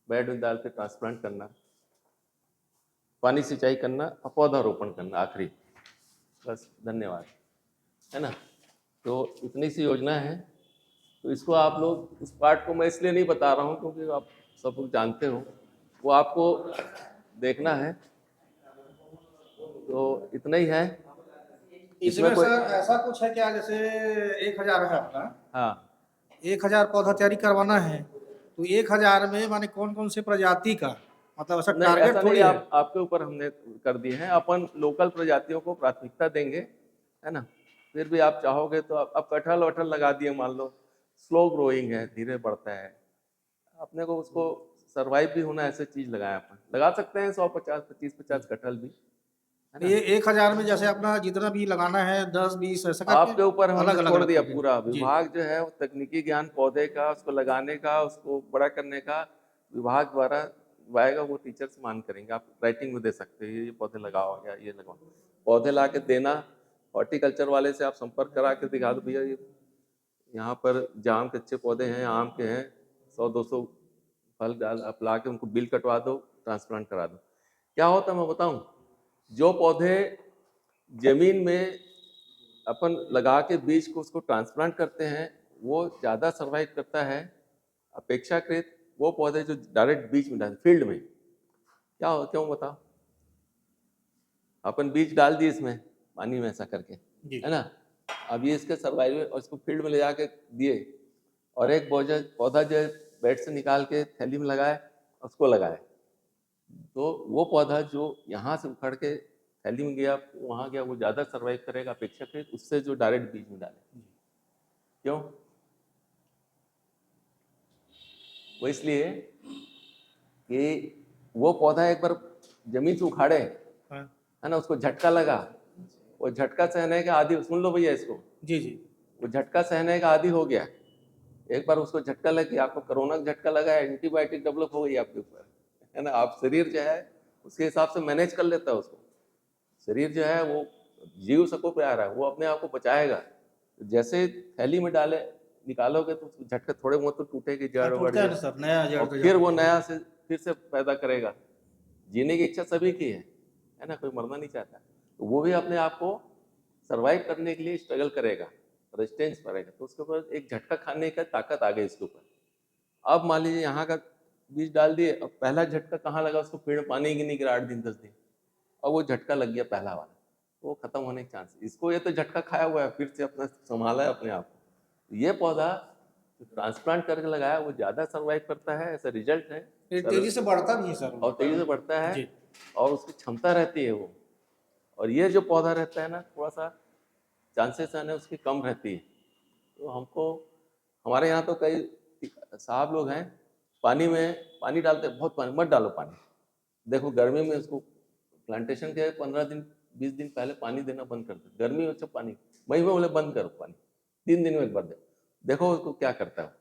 बेड में डाल के ट्रांसप्लांट करना, पानी सिंचाई करना, और पौधा रोपण करना आखिरी। बस, धन्यवाद, है ना। तो इतनी सी योजना है। तो इसको आप लोग, उस पार्ट को मैं इसलिए नहीं बता रहा हूँ क्योंकि आप सब लोग जानते हो, वो आपको देखना है। तो इतना ही है। इसमें सर ऐसा कुछ है क्या, जैसे 1000 है अपना, हाँ, 1000 पौधा तैयारी करवाना है, तो 1000 में माने कौन कौन से प्रजाति का, मतलब ऐसा नहीं, टारगेट ऐसा थोड़ी नहीं, है। आपके ऊपर हमने कर दिए हैं। अपन लोकल प्रजातियों को प्राथमिकता देंगे, है ना। फिर भी आप चाहोगे तो अब कटहल वटहल लगा दिए, मान लो स्लो ग्रोइंग है, धीरे बढ़ता है, अपने को उसको सरवाइव भी होना, ऐसे चीज लगाए अपन लगा सकते हैं। 150, 25-50 कटहल भी, है ना। ये 1000 में जैसे अपना जितना भी लगाना है, 10-20 ऐसा करके आपके ऊपर हमने अलग-अलग छोड़ दिया। रखेंगे। पूरा जी। विभाग जो है वो तकनीकी ज्ञान पौधे का, उसको लगाने का, उसको बड़ा करने का विभाग द्वारा आएगा, वो टीचर्स मान करेंगे। आप राइटिंग में दे सकते हैं, ये पौधे लगाओ या ये लगाओ। पौधे ला के देना, हॉर्टिकल्चर वाले से आप संपर्क करा के दिखा दो, भैया ये यहाँ पर जाम के अच्छे पौधे हैं, आम के हैं, 100-200 फल डाल, आप ला के उनको बिल कटवा दो, ट्रांसप्लांट करा दो। क्या होता है मैं बताऊं, जो पौधे जमीन में अपन लगा के बीज को उसको ट्रांसप्लांट करते हैं, वो ज़्यादा सर्वाइव करता है अपेक्षाकृत वो पौधे जो डायरेक्ट बीज में डाल, फील्ड में। क्या हो, क्यों बताओ। अपन बीज डाल दिए इसमें पानी में ऐसा करके, है ना। अब ये इसके सर्वाइवल, और इसको फील्ड में ले जाके दिए, और एक पौधा जो बेड से निकाल के थैली में लगाए, उसको लगाए, तो वो पौधा जो यहाँ से उखड़ के थैली में गया, वहाँ गया, वो ज़्यादा सर्वाइव करेगा अपेक्षाकृत उससे जो डायरेक्ट बीज में डाले। क्यों? वो इसलिए कि वो पौधा एक बार जमीन से उखाड़े, है ना, उसको झटका लगा, वो झटका सहने का आदि, सुन लो भैया इसको, जी जी, वो झटका सहने का आदि हो गया। एक बार उसको झटका लग गया, आपको कोरोना का झटका लगा, एंटीबायोटिक डेवलप हो गई आपके ऊपर, है ना। आप शरीर जो है उसके हिसाब से मैनेज कर लेता है उसको। शरीर जो है वो जीव सको प्यार है, वो अपने आप को बचाएगा। जैसे थैली में डाले निकालोगे तो उसको झटके थोड़े बहुत तो टूटेगी जड़ टूटता है ना सर, नया जड़ और तो फिर जाता वो है। नया से फिर से पैदा करेगा। जीने की इच्छा सभी की है ना, कोई मरना नहीं चाहता। तो वो भी अपने आप को सरवाइव करने के लिए स्ट्रगल करेगा, रेजिस्टेंस करेगा। तो उसके ऊपर एक झटका खाने का ताकत आ गई इसके ऊपर। अब मान लीजिए यहाँ का बीज डाल दिए, अब पहला झटका कहाँ लगा उसको, पेड़ पानी ही नहीं गिरा 8 दिन 10 दिन, और वो झटका लग गया पहला वाला, तो वो खत्म होने के चांस। इसको ये तो झटका खाया हुआ है, फिर से अपना संभाला है अपने आप को। तो ये पौधा ट्रांसप्लांट करके लगाया वो ज़्यादा सर्वाइव करता है, ऐसा रिजल्ट है। ये तेजी से बढ़ता भी है सर। और तेजी से बढ़ता है जी। और उसकी क्षमता रहती है वो। और ये जो पौधा रहता है ना, थोड़ा सा चांसेस है ना उसकी कम रहती है। तो हमको हमारे यहाँ तो कई साहब लोग हैं, पानी में पानी डालते हैं, बहुत पानी मत डालो पानी। देखो गर्मी में उसको प्लांटेशन के 15 दिन 20 दिन पहले पानी देना बंद कर दो। गर्मी में अच्छा पानी मई में बोले बंद करो पानी, 3 दिन में एक बार दे। देखो उसको क्या करता है,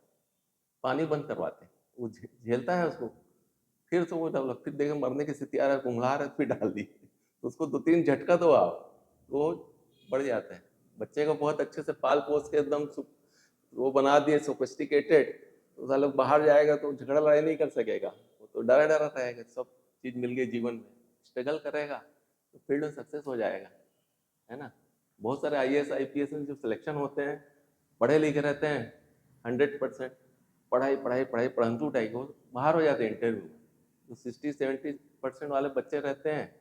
पानी बंद करवाते हैं, वो झेलता है उसको। फिर तो वो डेवलप, फिर देखे मरने की स्थिति आ रहा है, कुम्हला रहा है, फिर डाल दी। तो उसको 2-3 झटका दो आप, वो बढ़ जाता है। बच्चे को बहुत अच्छे से पाल पोस के एकदम वो बना दिए सोफिस्टिकेटेड, तो साला बाहर जाएगा तो झगड़ा लड़ाई नहीं कर सकेगा, वो तो डरा डरा रहेगा। सब चीज़ मिल गई जीवन में, स्ट्रगल करेगा तो फील्ड में सक्सेस हो जाएगा, है ना। बहुत सारे IAS IPS में जो सिलेक्शन होते हैं, पढ़े लिखे रहते हैं, 100% पढ़ाई पढ़ाई पढ़ाई पढ़ंतु टाइप हो, बाहर हो जाते हैं इंटरव्यू में। जो 60-70% वाले बच्चे रहते हैं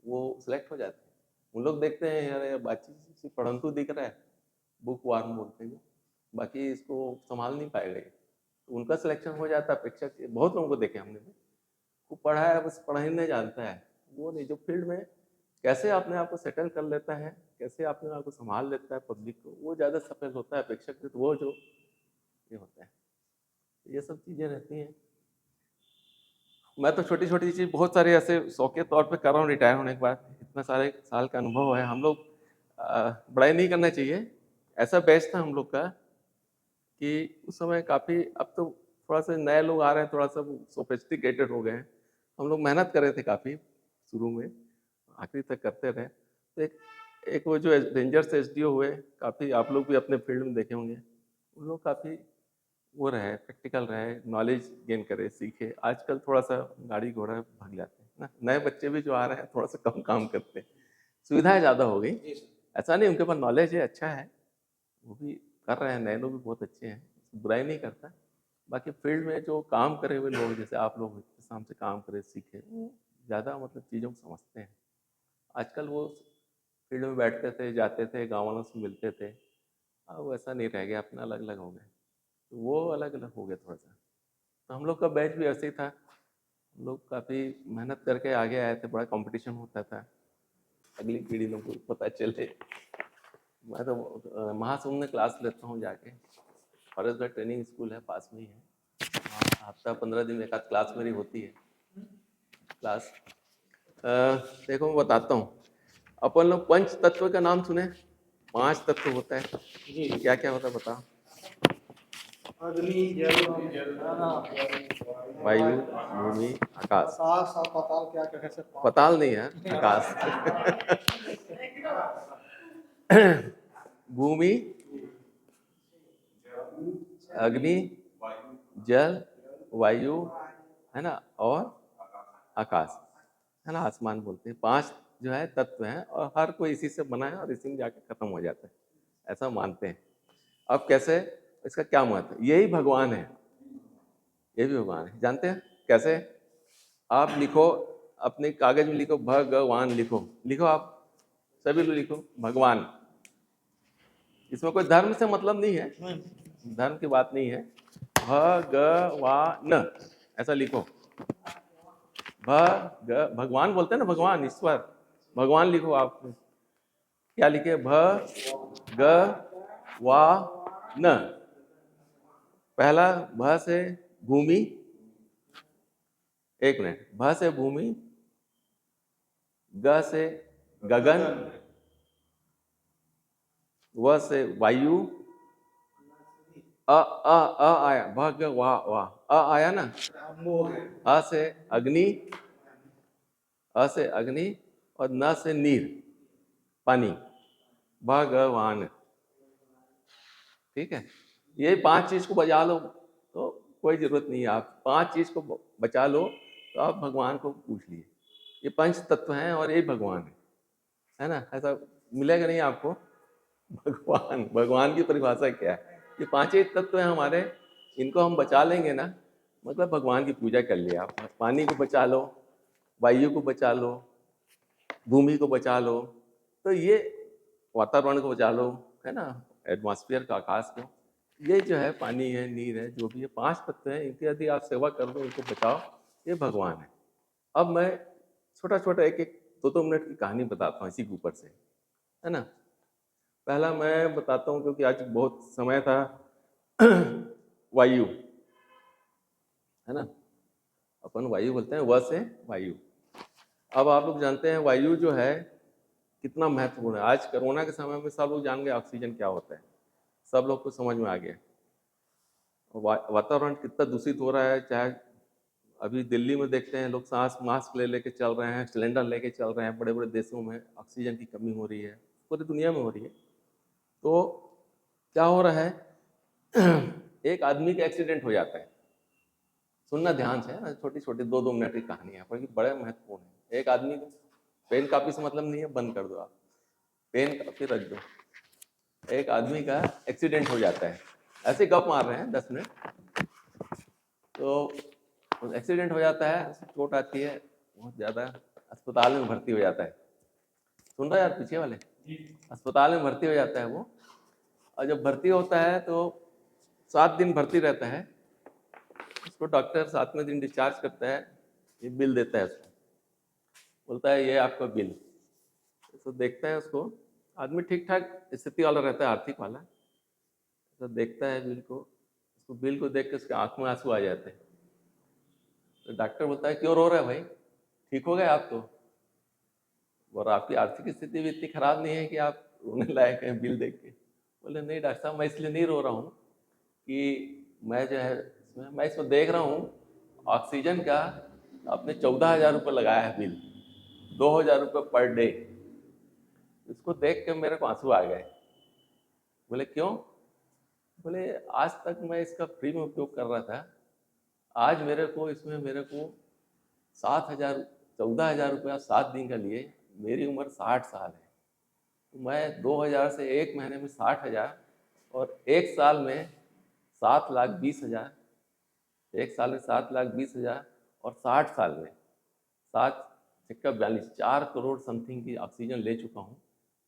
वो सिलेक्ट हो जाते हैं। उन लोग देखते हैं यार ये बातचीत पढ़ंतु दिख रहा है, बुक वार्म बोलते हैं, बाकी इसको संभाल नहीं पाएगा ये, तो उनका सिलेक्शन हो जाता है। अपेक्षा बहुत लोगों को देखे हमने भी, वो पढ़ा है बस पढ़ा ही नहीं जानता है, वो नहीं। जो फील्ड में कैसे अपने आप को सेटल कर लेता है, कैसे अपने आप को संभाल लेता है पब्लिक को, वो ज़्यादा सफल होता है अपेक्षाकृत वो जो ये होता है। ये सब चीज़ें रहती हैं। मैं तो छोटी छोटी चीज़ बहुत सारे ऐसे शौक के तौर पे कर रहा हूँ रिटायर होने के बाद। इतना सारे साल का अनुभव है। हम लोग बड़ाई नहीं करना चाहिए, ऐसा बैच था हम लोग का कि उस समय काफ़ी, अब तो थोड़ा सा नए लोग आ रहे हैं, थोड़ा सा सोफिस्टिकेटेड हो गए हैं। हम लोग मेहनत कर रहे थे काफ़ी शुरू में, आखिरी तक करते रहे। तो एक वो जो रेंजर्स SDO हुए, काफ़ी आप लोग भी अपने फील्ड में देखे होंगे, उन लोग काफ़ी वो रहे, प्रैक्टिकल रहे, नॉलेज गेन करे, सीखे। आजकल थोड़ा सा गाड़ी घोड़ा भाग जाते हैं ना, नए बच्चे भी जो आ रहे हैं थोड़ा सा कम काम करते हैं, सुविधाएं ज़्यादा हो गई। ऐसा नहीं, उनके पास नॉलेज है, अच्छा है, वो भी कर रहे हैं, नए लोग भी बहुत अच्छे हैं, बुराई नहीं करता। बाकी फील्ड में जो काम करे हुए लोग, जैसे आप लोग जैसे हमसे काम करे सीखे, वो ज़्यादा मतलब चीज़ों को समझते हैं। आजकल वो फील्ड में बैठते थे, जाते थे, गाँव वालों से मिलते थे, अब वैसा नहीं रह गया, अपना अलग अलग हो गए, तो वो अलग अलग हो गया थोड़ा सा। तो हम लोग का बैच भी ऐसे ही था, हम लोग काफ़ी मेहनत करके आगे आए थे, बड़ा कंपटीशन होता था, अगली पीढ़ी लोग को पता चले। मैं तो महासमुंद में क्लास लेता हूँ जाके, फॉरेस्ट गार्ड ट्रेनिंग स्कूल है, पास में ही है, हफ्ता 15 दिन में एक आध क्लास मेरी होती है क्लास। देखो मैं बताता हूँ, अपन लोग पंच तत्व का नाम सुने, 5 तत्व होता है, क्या क्या होता है बताओ। अग्नि, जल, वायु, भूमि, आकाश। आकाश और पाताल, क्या क्या है सर? पताल नहीं है, आकाश। भूमि, अग्नि, जल, वायु, है ना, और आकाश, है ना, आसमान बोलते हैं। 5 जो है तत्व हैं, और हर कोई इसी से बना है और इसी में जाके खत्म हो जाता है, ऐसा मानते हैं। अब कैसे, इसका क्या महत्व है? यही भगवान है, ये भी भगवान है, जानते हैं कैसे? आप लिखो, अपने कागज में लिखो, भगवान लिखो, लिखो आप सभी लोग लिखो भगवान। इसमें कोई धर्म से मतलब नहीं है, धर्म की बात नहीं है। भगवान ऐसा लिखो, भगवान बोलते हैं ना, भगवान ईश्वर, भगवान लिखो आप। क्या लिखे? भगवान। पहला भ से भूमि, एक मिनट, भ से भूमि, ग से गगन, व से वायु, अ आया, भगवा वाह, अ आया ना, अ से अग्नि, अ से अग्नि और न से नीर, पानी, भगवान। ठीक है, ये 5 चीज को बचा लो तो कोई जरूरत नहीं है, आप 5 चीज को बचा लो तो आप भगवान को पूछ लिए। ये 5 तत्व हैं और ये भगवान है ना? ऐसा मिलेगा नहीं आपको। भगवान की परिभाषा क्या है? ये 5 ही तत्व हैं हमारे, इनको हम बचा लेंगे ना, मतलब भगवान की पूजा कर लिया आप। पानी को बचा लो, वायु को बचा लो, भूमि को बचा लो, तो ये वातावरण को बचा लो, है ना, एटमॉस्फेयर का, आकाश को, ये जो है पानी है, नीर है, जो भी है 5 तत्व हैं, इनकी यदि आप सेवा कर दो, इनको बचाओ, ये भगवान है। अब मैं छोटा छोटा एक एक 2-2 मिनट की कहानी बताता हूँ इसी के ऊपर से, है ना। पहला मैं बताता हूँ, क्योंकि आज बहुत समय था, वायु, है ना, अपन वायु बोलते हैं, व से वायु। अब आप लोग जानते हैं वायु जो है कितना महत्वपूर्ण है। आज कोरोना के समय में सब लोग जान गए ऑक्सीजन क्या होता है, सब लोग को समझ में आ गया। वातावरण कितना दूषित हो रहा है, चाहे अभी दिल्ली में देखते हैं लोग सांस मास्क ले लेके चल रहे हैं, सिलेंडर लेके चल रहे हैं, बड़े बड़े देशों में ऑक्सीजन की कमी हो रही है, पूरी दुनिया में हो रही है। तो क्या हो रहा है, एक आदमी का एक्सीडेंट हो जाता है, सुनना ध्यान से, ना, छोटी छोटी 2-2 मिनट की कहानी है पर बड़े महत्वपूर्ण है। एक आदमी को, पेन कापी से मतलब नहीं है, बंद कर दो आप, पेन कापी रख दो। एक आदमी का एक्सीडेंट हो जाता है, ऐसे गप मार रहे हैं 10 मिनट, तो एक्सीडेंट हो जाता है, चोट आती है बहुत ज़्यादा, अस्पताल में भर्ती हो जाता है। सुन रहे यार पीछे वाले, अस्पताल में भर्ती हो जाता है वो, और जब भर्ती होता है तो 7 दिन भर्ती रहता है, उसको डॉक्टर 7वें दिन डिस्चार्ज करता है, ये बिल देता है उसको, बोलता है ये आपका बिल। तो देखता है उसको, आदमी ठीक ठाक स्थिति वाला रहता है, आर्थिक वाला, तो देखता है बिल को, उसको बिल को देख के उसके आँख में आंसू आ जाते हैं। तो डॉक्टर बोलता है क्यों रो रहे हैं भाई, ठीक हो गए आप तो, और आपकी आर्थिक स्थिति भी इतनी खराब नहीं है कि आप रोने लायक हैं बिल देख के। बोले नहीं डॉक्टर साहब, मैं इसलिए नहीं रो रहा हूँ कि मैं जो है मैं इसको देख रहा हूँ ऑक्सीजन का आपने 14,000 रुपये लगाया है बिल, 2,000 रुपये पर डे। इसको देख के मेरे को आंसू आ गए। बोले क्यों? बोले आज तक मैं इसका फ्री में उपयोग कर रहा था, आज मेरे को इसमें 14,000 रुपया 7 दिन का लिए, मेरी उम्र 60 साल है, तो मैं 2,000 से एक महीने में 60,000 और एक साल में 7,20,000, एक साल में 7,20,000 और 60 साल में 7 छक्का 42, 4 करोड़ समथिंग की ऑक्सीजन ले चुका हूँ।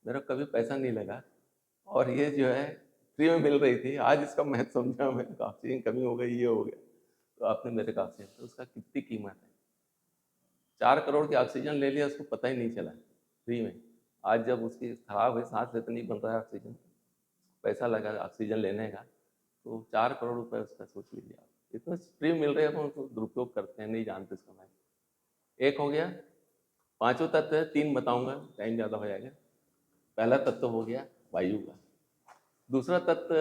मेरा कभी पैसा नहीं लगा और ये जो है फ्री में मिल रही थी। आज इसका महत्व समझा मैं, ऑक्सीजन कमी हो गई, ये हो गया, तो आपने मेरे का ऑक्सीजन, तो उसका कितनी कीमत है। 4 करोड़ की ऑक्सीजन ले लिया, उसको पता ही नहीं चला फ्री में। आज जब उसकी खराब है, सांस लेते नहीं बन रहा है ऑक्सीजन, पैसा लगा ऑक्सीजन लेने का, तो 4 करोड़ रुपए उसका सोच लीजिए आप, इतना फ्री मिल रहे हैं तो उसको दुरुपयोग करते हैं, नहीं जानते इसका महत्व। एक हो गया, 5वां तत्व है, 3 बताऊंगा, टाइम ज़्यादा हो जाएगा। पहला तत्व हो गया वायु का, दूसरा तत्व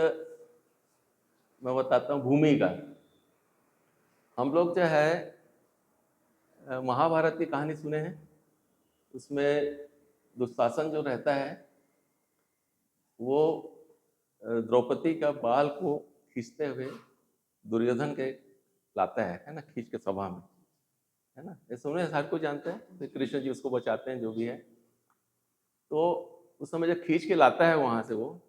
मैं बताता हूँ भूमि का। हम लोग जो है महाभारत की कहानी सुने हैं, उसमें दुशासन जो रहता है वो द्रौपदी का बाल को खींचते हुए दुर्योधन के लाता है ना, खींच के सभा में, है ना, ये सुने, हर कोई जानते हैं। तो कृष्ण जी उसको बचाते हैं, जो भी है। तो उस समय जब खींच के लाता है वहाँ से वो,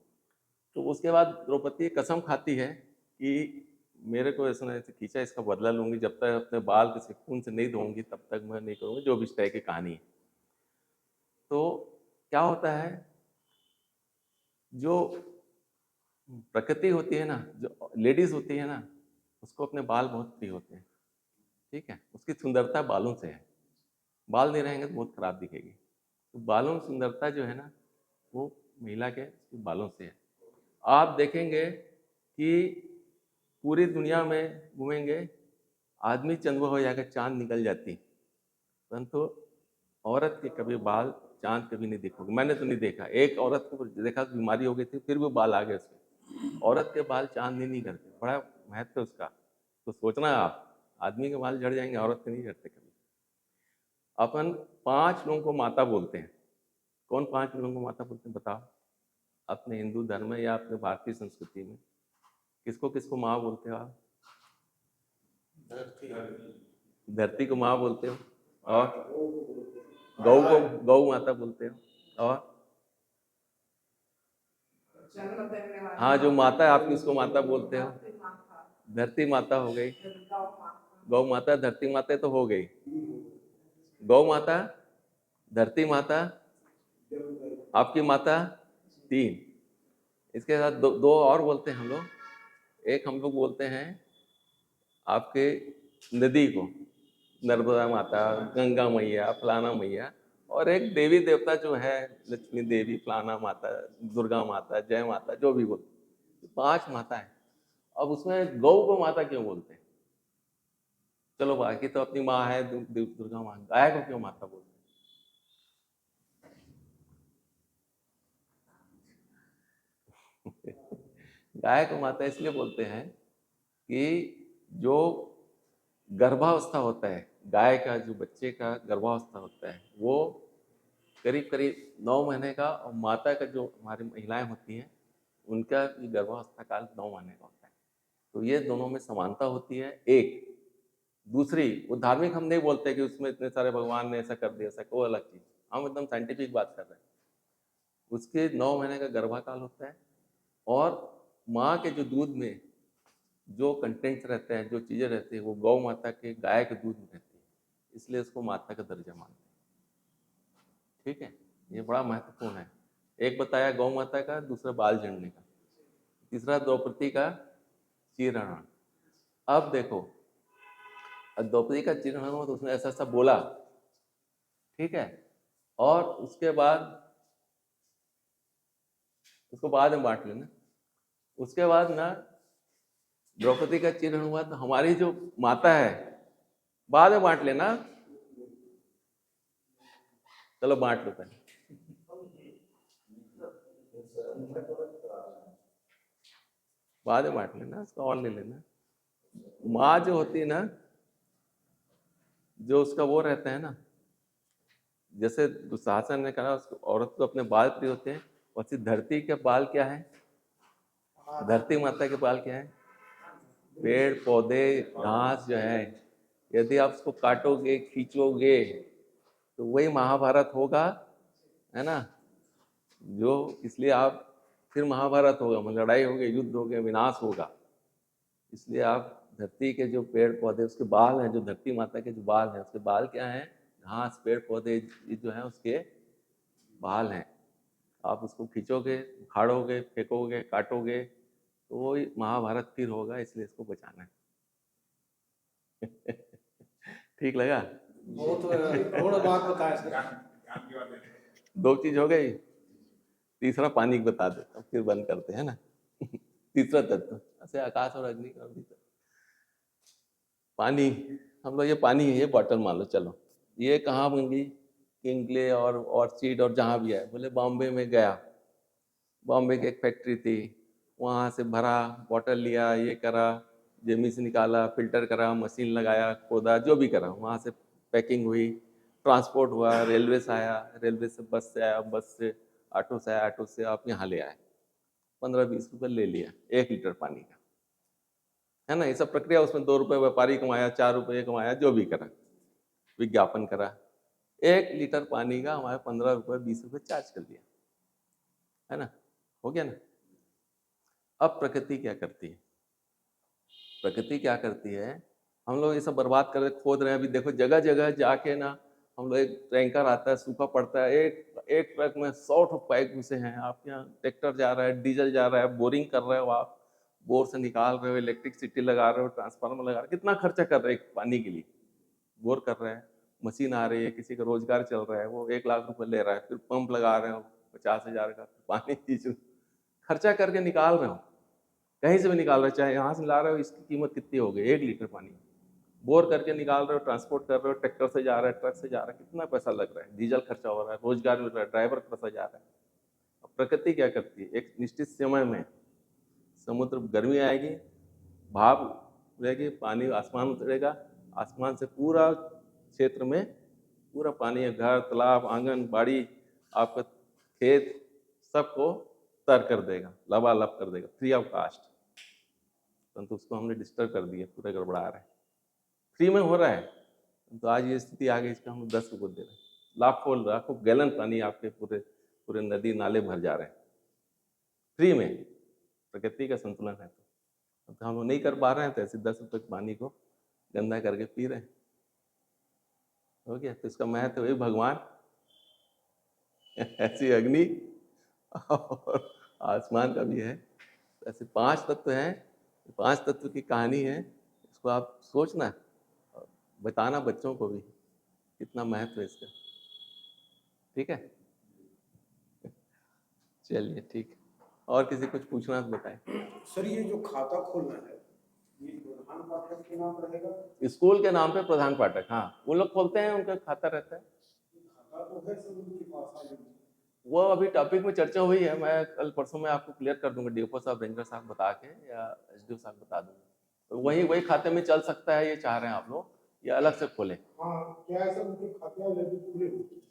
तो उसके बाद द्रौपदी कसम खाती है कि मेरे को इसने खींचा, इसका बदला लूंगी, जब तक अपने बाल किसी खून से नहीं धोऊंगी तब तक मैं नहीं करूँगी, जो भी इस तरह की कहानी है। तो क्या होता है, जो प्रकृति होती है ना, जो लेडीज होती है ना, उसको अपने बाल बहुत प्रिय होते हैं, ठीक है, उसकी सुंदरता बालों से है। बाल नहीं रहेंगे तो बहुत खराब दिखेगी, तो बालों में सुंदरता जो है ना, वो महिला के बालों से है। आप देखेंगे कि पूरी दुनिया में घूमेंगे, आदमी चंदवा हो जाएगा, चांद निकल जाती, परंतु औरत के कभी बाल चांद कभी नहीं देखोगे। मैंने तो नहीं देखा, एक औरत को देखा बीमारी हो गई थी, फिर भी बाल आ गए उसके, औरत के बाल चांदनी नहीं करते, बड़ा महत्व है उसका। तो सोचना आप, आदमी के बाल झड़ जाएंगे, औरत के नहीं झड़ते कभी। अपन 5 लोगों को माता बोलते हैं। कौन 5 लोगों को माता बोलते हैं बताओ? अपने हिंदू धर्म में या अपने भारतीय संस्कृति में किसको किसको माँ बोलते हो आप? धरती को माँ बोलते हो, और गौ को गौ माता बोलते हो, और हाँ, जो माता है आप किसको माता बोलते हो? धरती माता हो गई, गौ माता, धरती माता तो हो गई। गौ माता, धरती माता, आपकी माता, 3। इसके साथ दो और बोलते हैं हम लोग। एक हम लोग बोलते हैं आपके नदी को, नर्मदा माता, गंगा मैया, फलाना मैया, और एक देवी देवता जो है लक्ष्मी देवी, फलाना माता, दुर्गा माता, जय माता, जो भी बोलते, 5 माता है। अब उसमें गौ को माता क्यों बोलते हैं? चलो बाकी तो अपनी माँ है दुर्गा माँ, गाय को क्यों माता बोलते हैं? गाय को माता इसलिए बोलते हैं कि जो गर्भावस्था होता है, गाय का जो बच्चे का गर्भावस्था होता है, वो करीब करीब 9 महीने का, और माता का जो हमारी महिलाएं होती हैं उनका भी गर्भावस्था काल 9 महीने का होता है। तो ये दोनों में समानता होती है। एक दूसरी, वो धार्मिक हम नहीं बोलते कि उसमें इतने सारे भगवान ने ऐसा कर दिया, ऐसा, वो अलग चीज, हम एकदम साइंटिफिक बात कर रहे हैं। उसके 9 महीने का गर्भाकाल होता है, और माँ के जो दूध में जो कंटेंट्स रहते हैं, जो चीज़ें रहती है, वो गौ माता के, गाय के दूध में रहती है, इसलिए उसको माता का दर्जा मानते हैं। ठीक है, ये बड़ा महत्वपूर्ण है। एक बताया गौ माता का, दूसरा बाल झड़ने का, तीसरा द्रौपदी का चीरहरण। अब देखो, द्रौपदी का चीरहरण हुआ तो उसने ऐसा ऐसा बोला, ठीक है, और उसके बाद उसको बाद में बांट लेना। उसके बाद ना द्रौपदी का चीरहरण हुआ तो हमारी जो माता है, बाद में बांट लेना, चलो बांट लो पहले। बाद में बांट लेना, उसका और ले लेना। माँ जो होती है ना, जो उसका वो रहता है ना, जैसे दुशासन ने कहा उसको, औरत को अपने बाल प्रिय होते हैं, वैसे धरती के बाल क्या है? धरती माता के बाल क्या है? पेड़ पौधे घास जो है, यदि आप उसको काटोगे, खींचोगे, तो वही महाभारत होगा, है ना? जो इसलिए आप, फिर महाभारत होगा, मतलब लड़ाई होगी, युद्ध होगा, विनाश होगा। इसलिए आप धरती के जो पेड़ पौधे, उसके बाल हैं, जो धरती माता के जो बाल हैं, उसके बाल क्या हैं? घास, पेड़ पौधे, ये जो है उसके बाल हैं। आप उसको खींचोगे, उखाड़ोगे, फेंकोगे, काटोगे, तो वो महाभारत फिर होगा, इसलिए इसको बचाना है। ठीक लगा? बहुत गौण बात बताया सर। 2 चीज हो गई, तीसरा पानी की बता देता हूँ, फिर बंद करते हैं ना। तीसरा तत्व ऐसे आकाश और अग्नि का भीतर पानी, हम लोग ये पानी है, ये बॉटल मान लो, चलो ये कहाँ बनी? किंगले और ऑर्चिड और जहाँ भी है, बोले बॉम्बे में गया, बॉम्बे की एक फैक्ट्री थी, वहाँ से भरा, बॉटल लिया, ये करा, जमीन से निकाला, फिल्टर करा, मशीन लगाया, खोदा, जो भी करा, वहाँ से पैकिंग हुई, ट्रांसपोर्ट हुआ, रेलवे से आया, रेलवे से बस से आया, बस से ऑटो से आया, ऑटो से आप यहाँ ले आए, 15-20 रुपये ले लिया 1 लीटर पानी का, है ना? ये सब प्रक्रिया, उसमें 2 रुपये व्यापारी कमाया, 4 रुपये कमाया, जो भी करा, विज्ञापन करा, 1 लीटर पानी का हमारे 15 रुपये 20 रुपये चार्ज कर दिया, है ना? हो गया ना? अब प्रकृति क्या करती है? प्रकृति क्या करती है, हम लोग ये सब बर्बाद कर रहे, खोद रहे हैं। अभी देखो जगह जगह जाके ना, हम लोग, एक टैंकर आता है, सूखा पड़ता है, एक ट्रक में 100 पाइप घुसे हैं, आपके यहाँ ट्रैक्टर जा रहा है, डीजल जा रहा है, बोरिंग कर रहे हो आप, बोर से निकाल रहे हो, इलेक्ट्रिसिटी लगा रहे हो, ट्रांसफार्मर लगा रहे हो, कितना खर्चा कर रहे हैं पानी के लिए, बोर कर रहे हैं, मशीन आ रही है, किसी का रोजगार चल रहा है, वो 1 लाख रुपए ले रहा है, फिर पंप लगा रहे हो 50,000 का, पानी खर्चा करके निकाल रहे हो, कहीं से भी निकाल रहे हो, चाहे यहाँ से ला रहे हो, इसकी कीमत कितनी हो गई? 1 लीटर पानी, बोर करके निकाल रहे हो, ट्रांसपोर्ट कर रहे हो, ट्रैक्टर से जा रहा है, ट्रक से जा रहा है, कितना पैसा लग रहा है, डीजल खर्चा हो रहा है, रोजगार मिल रहा है, ड्राइवर पैसा जा रहा है। अब प्रकृति क्या करती है, एक निश्चित समय में समुद्र गर्मी आएगी, भाप रहेगी, पानी आसमान उतरेगा, आसमान से पूरा क्षेत्र में पूरा पानी है, घर, तालाब, आंगन, बाड़ी, आपका खेत सबको तर कर देगा, लबालब कर देगा, फ्री ऑफ कास्ट। परंतु उसको हमने डिस्टर्ब कर दिया, पूरा गड़बड़ा रहा है। फ्री में हो रहा है, तो आज ये स्थिति आ गई, इसका हम 10 रुपये दे रहे हैं। लाखों गैलन पानी आपके पूरे पूरे नदी नाले भर जा रहे हैं फ्री में। प्रकृति का संतुलन है तो हम नहीं कर पा रहे हैं, तो ऐसे 10 रुपये पानी को गंदा करके पी रहे हैं। हो गया, तो इसका महत्व वही भगवान ऐसी अग्नि और आसमान का भी है। ऐसे 5 तत्व हैं, 5 तत्व की कहानी है, इसको आप सोचना और बताना बच्चों को भी कितना महत्व है इसका। ठीक है, चलिए ठीक। और किसी कुछ पूछना तो बताएं। सर ये जो खाता खोलना है ये प्रधान पाठक के नाम रहेगा? स्कूल के नाम पे प्रधान पाठक, हाँ वो लोग खोलते हैं, उनका खाता रहता है। खाता तो है सर उनके पास आ गया। वो अभी टॉपिक में चर्चा हुई है, मैं कल परसों में आपको क्लियर कर दूंगा, डीओपो साहब, रेंजर साहब बता के, या एसडीओ साहब बता दूंगा। तो वही खाते में चल सकता है, ये चाह रहे हैं आप लोग, या अलग से खोलें? हाँ, क्या है सर उनके खाते वाले पूरे होते हैं?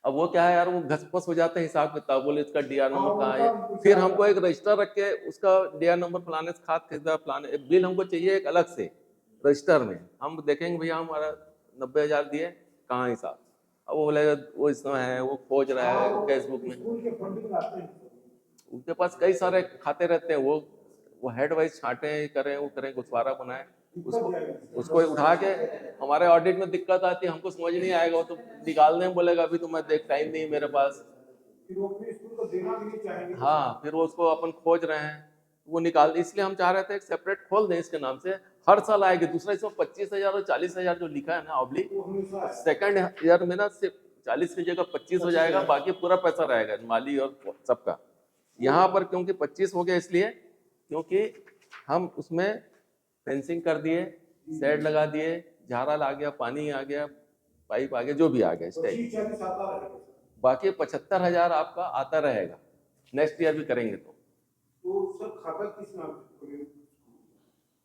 अब वो क्या है यार, वो घसपस हो जाते हैं हिसाब किताब, बोले इसका डीआर नंबर कहाँ है, फिर हमको एक रजिस्टर रख के उसका डीआर नंबर फलाने से खाद खरीदा, फलाने बिल हमको चाहिए एक अलग से रजिस्टर में। हम देखेंगे भैया हमारा 90,000 दिए, कहाँ हिसाब? अब वो बोलेगा वो इसमें है, वो खोज रहा है फेसबुक में। उनके पास कई सारे खाते रहते हैं, वो हेड वाइज छांटे, करें वो करें, गुस्वारा बनाए, उसको उठा के हमारे ऑडिट में दिक्कत आती है, हमको समझ नहीं आएगा, वो तो निकालने में बोलेगा अभी तो मैं देख टाइम नहीं मेरे पास। फिर वो अपने स्कूल को देना भी नहीं चाहेंगे। हाँ, फिर वो उसको अपन खोज रहे हैं, वो निकाल, इसलिए हम चाह रहे थे एक सेपरेट खोल दें इसके नाम से, हर साल आएगी। दूसरा इसमें 25,000 और 40,000 जो लिखा है ना ऑब्लिक, सेकंड ईयर में ना सिर्फ 40 की जगह 25 हो जाएगा, बाकी पूरा पैसा रहेगा माली और सबका। यहाँ पर क्योंकि 25 हो गया, इसलिए क्योंकि हम उसमें फेंसिंग कर दिए, शेड लगा दिए, झारा ला गया, पानी आ गया, पाइप आ गया, जो भी आ गया स्टेज, बाकी 75,000 आपका आता रहेगा, नेक्स्ट ईयर भी करेंगे तो सर खाता किस नाम से?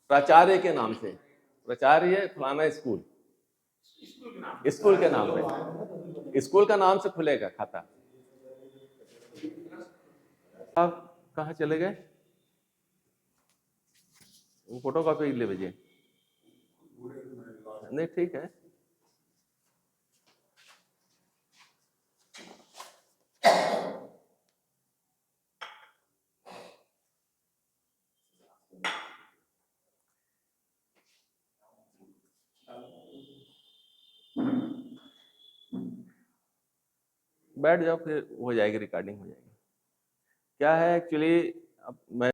प्राचार्य के नाम से, प्राचार्य फलाना स्कूल, स्कूल के नाम पे, स्कूल का नाम से खुलेगा खाता। आप कहाँ चले गए? वो फोटो कॉपी ले भेजिए। नहीं ठीक है, बैठ जाओ, फिर हो जाएगी, रिकॉर्डिंग हो जाएगी। क्या है एक्चुअली, अब मैं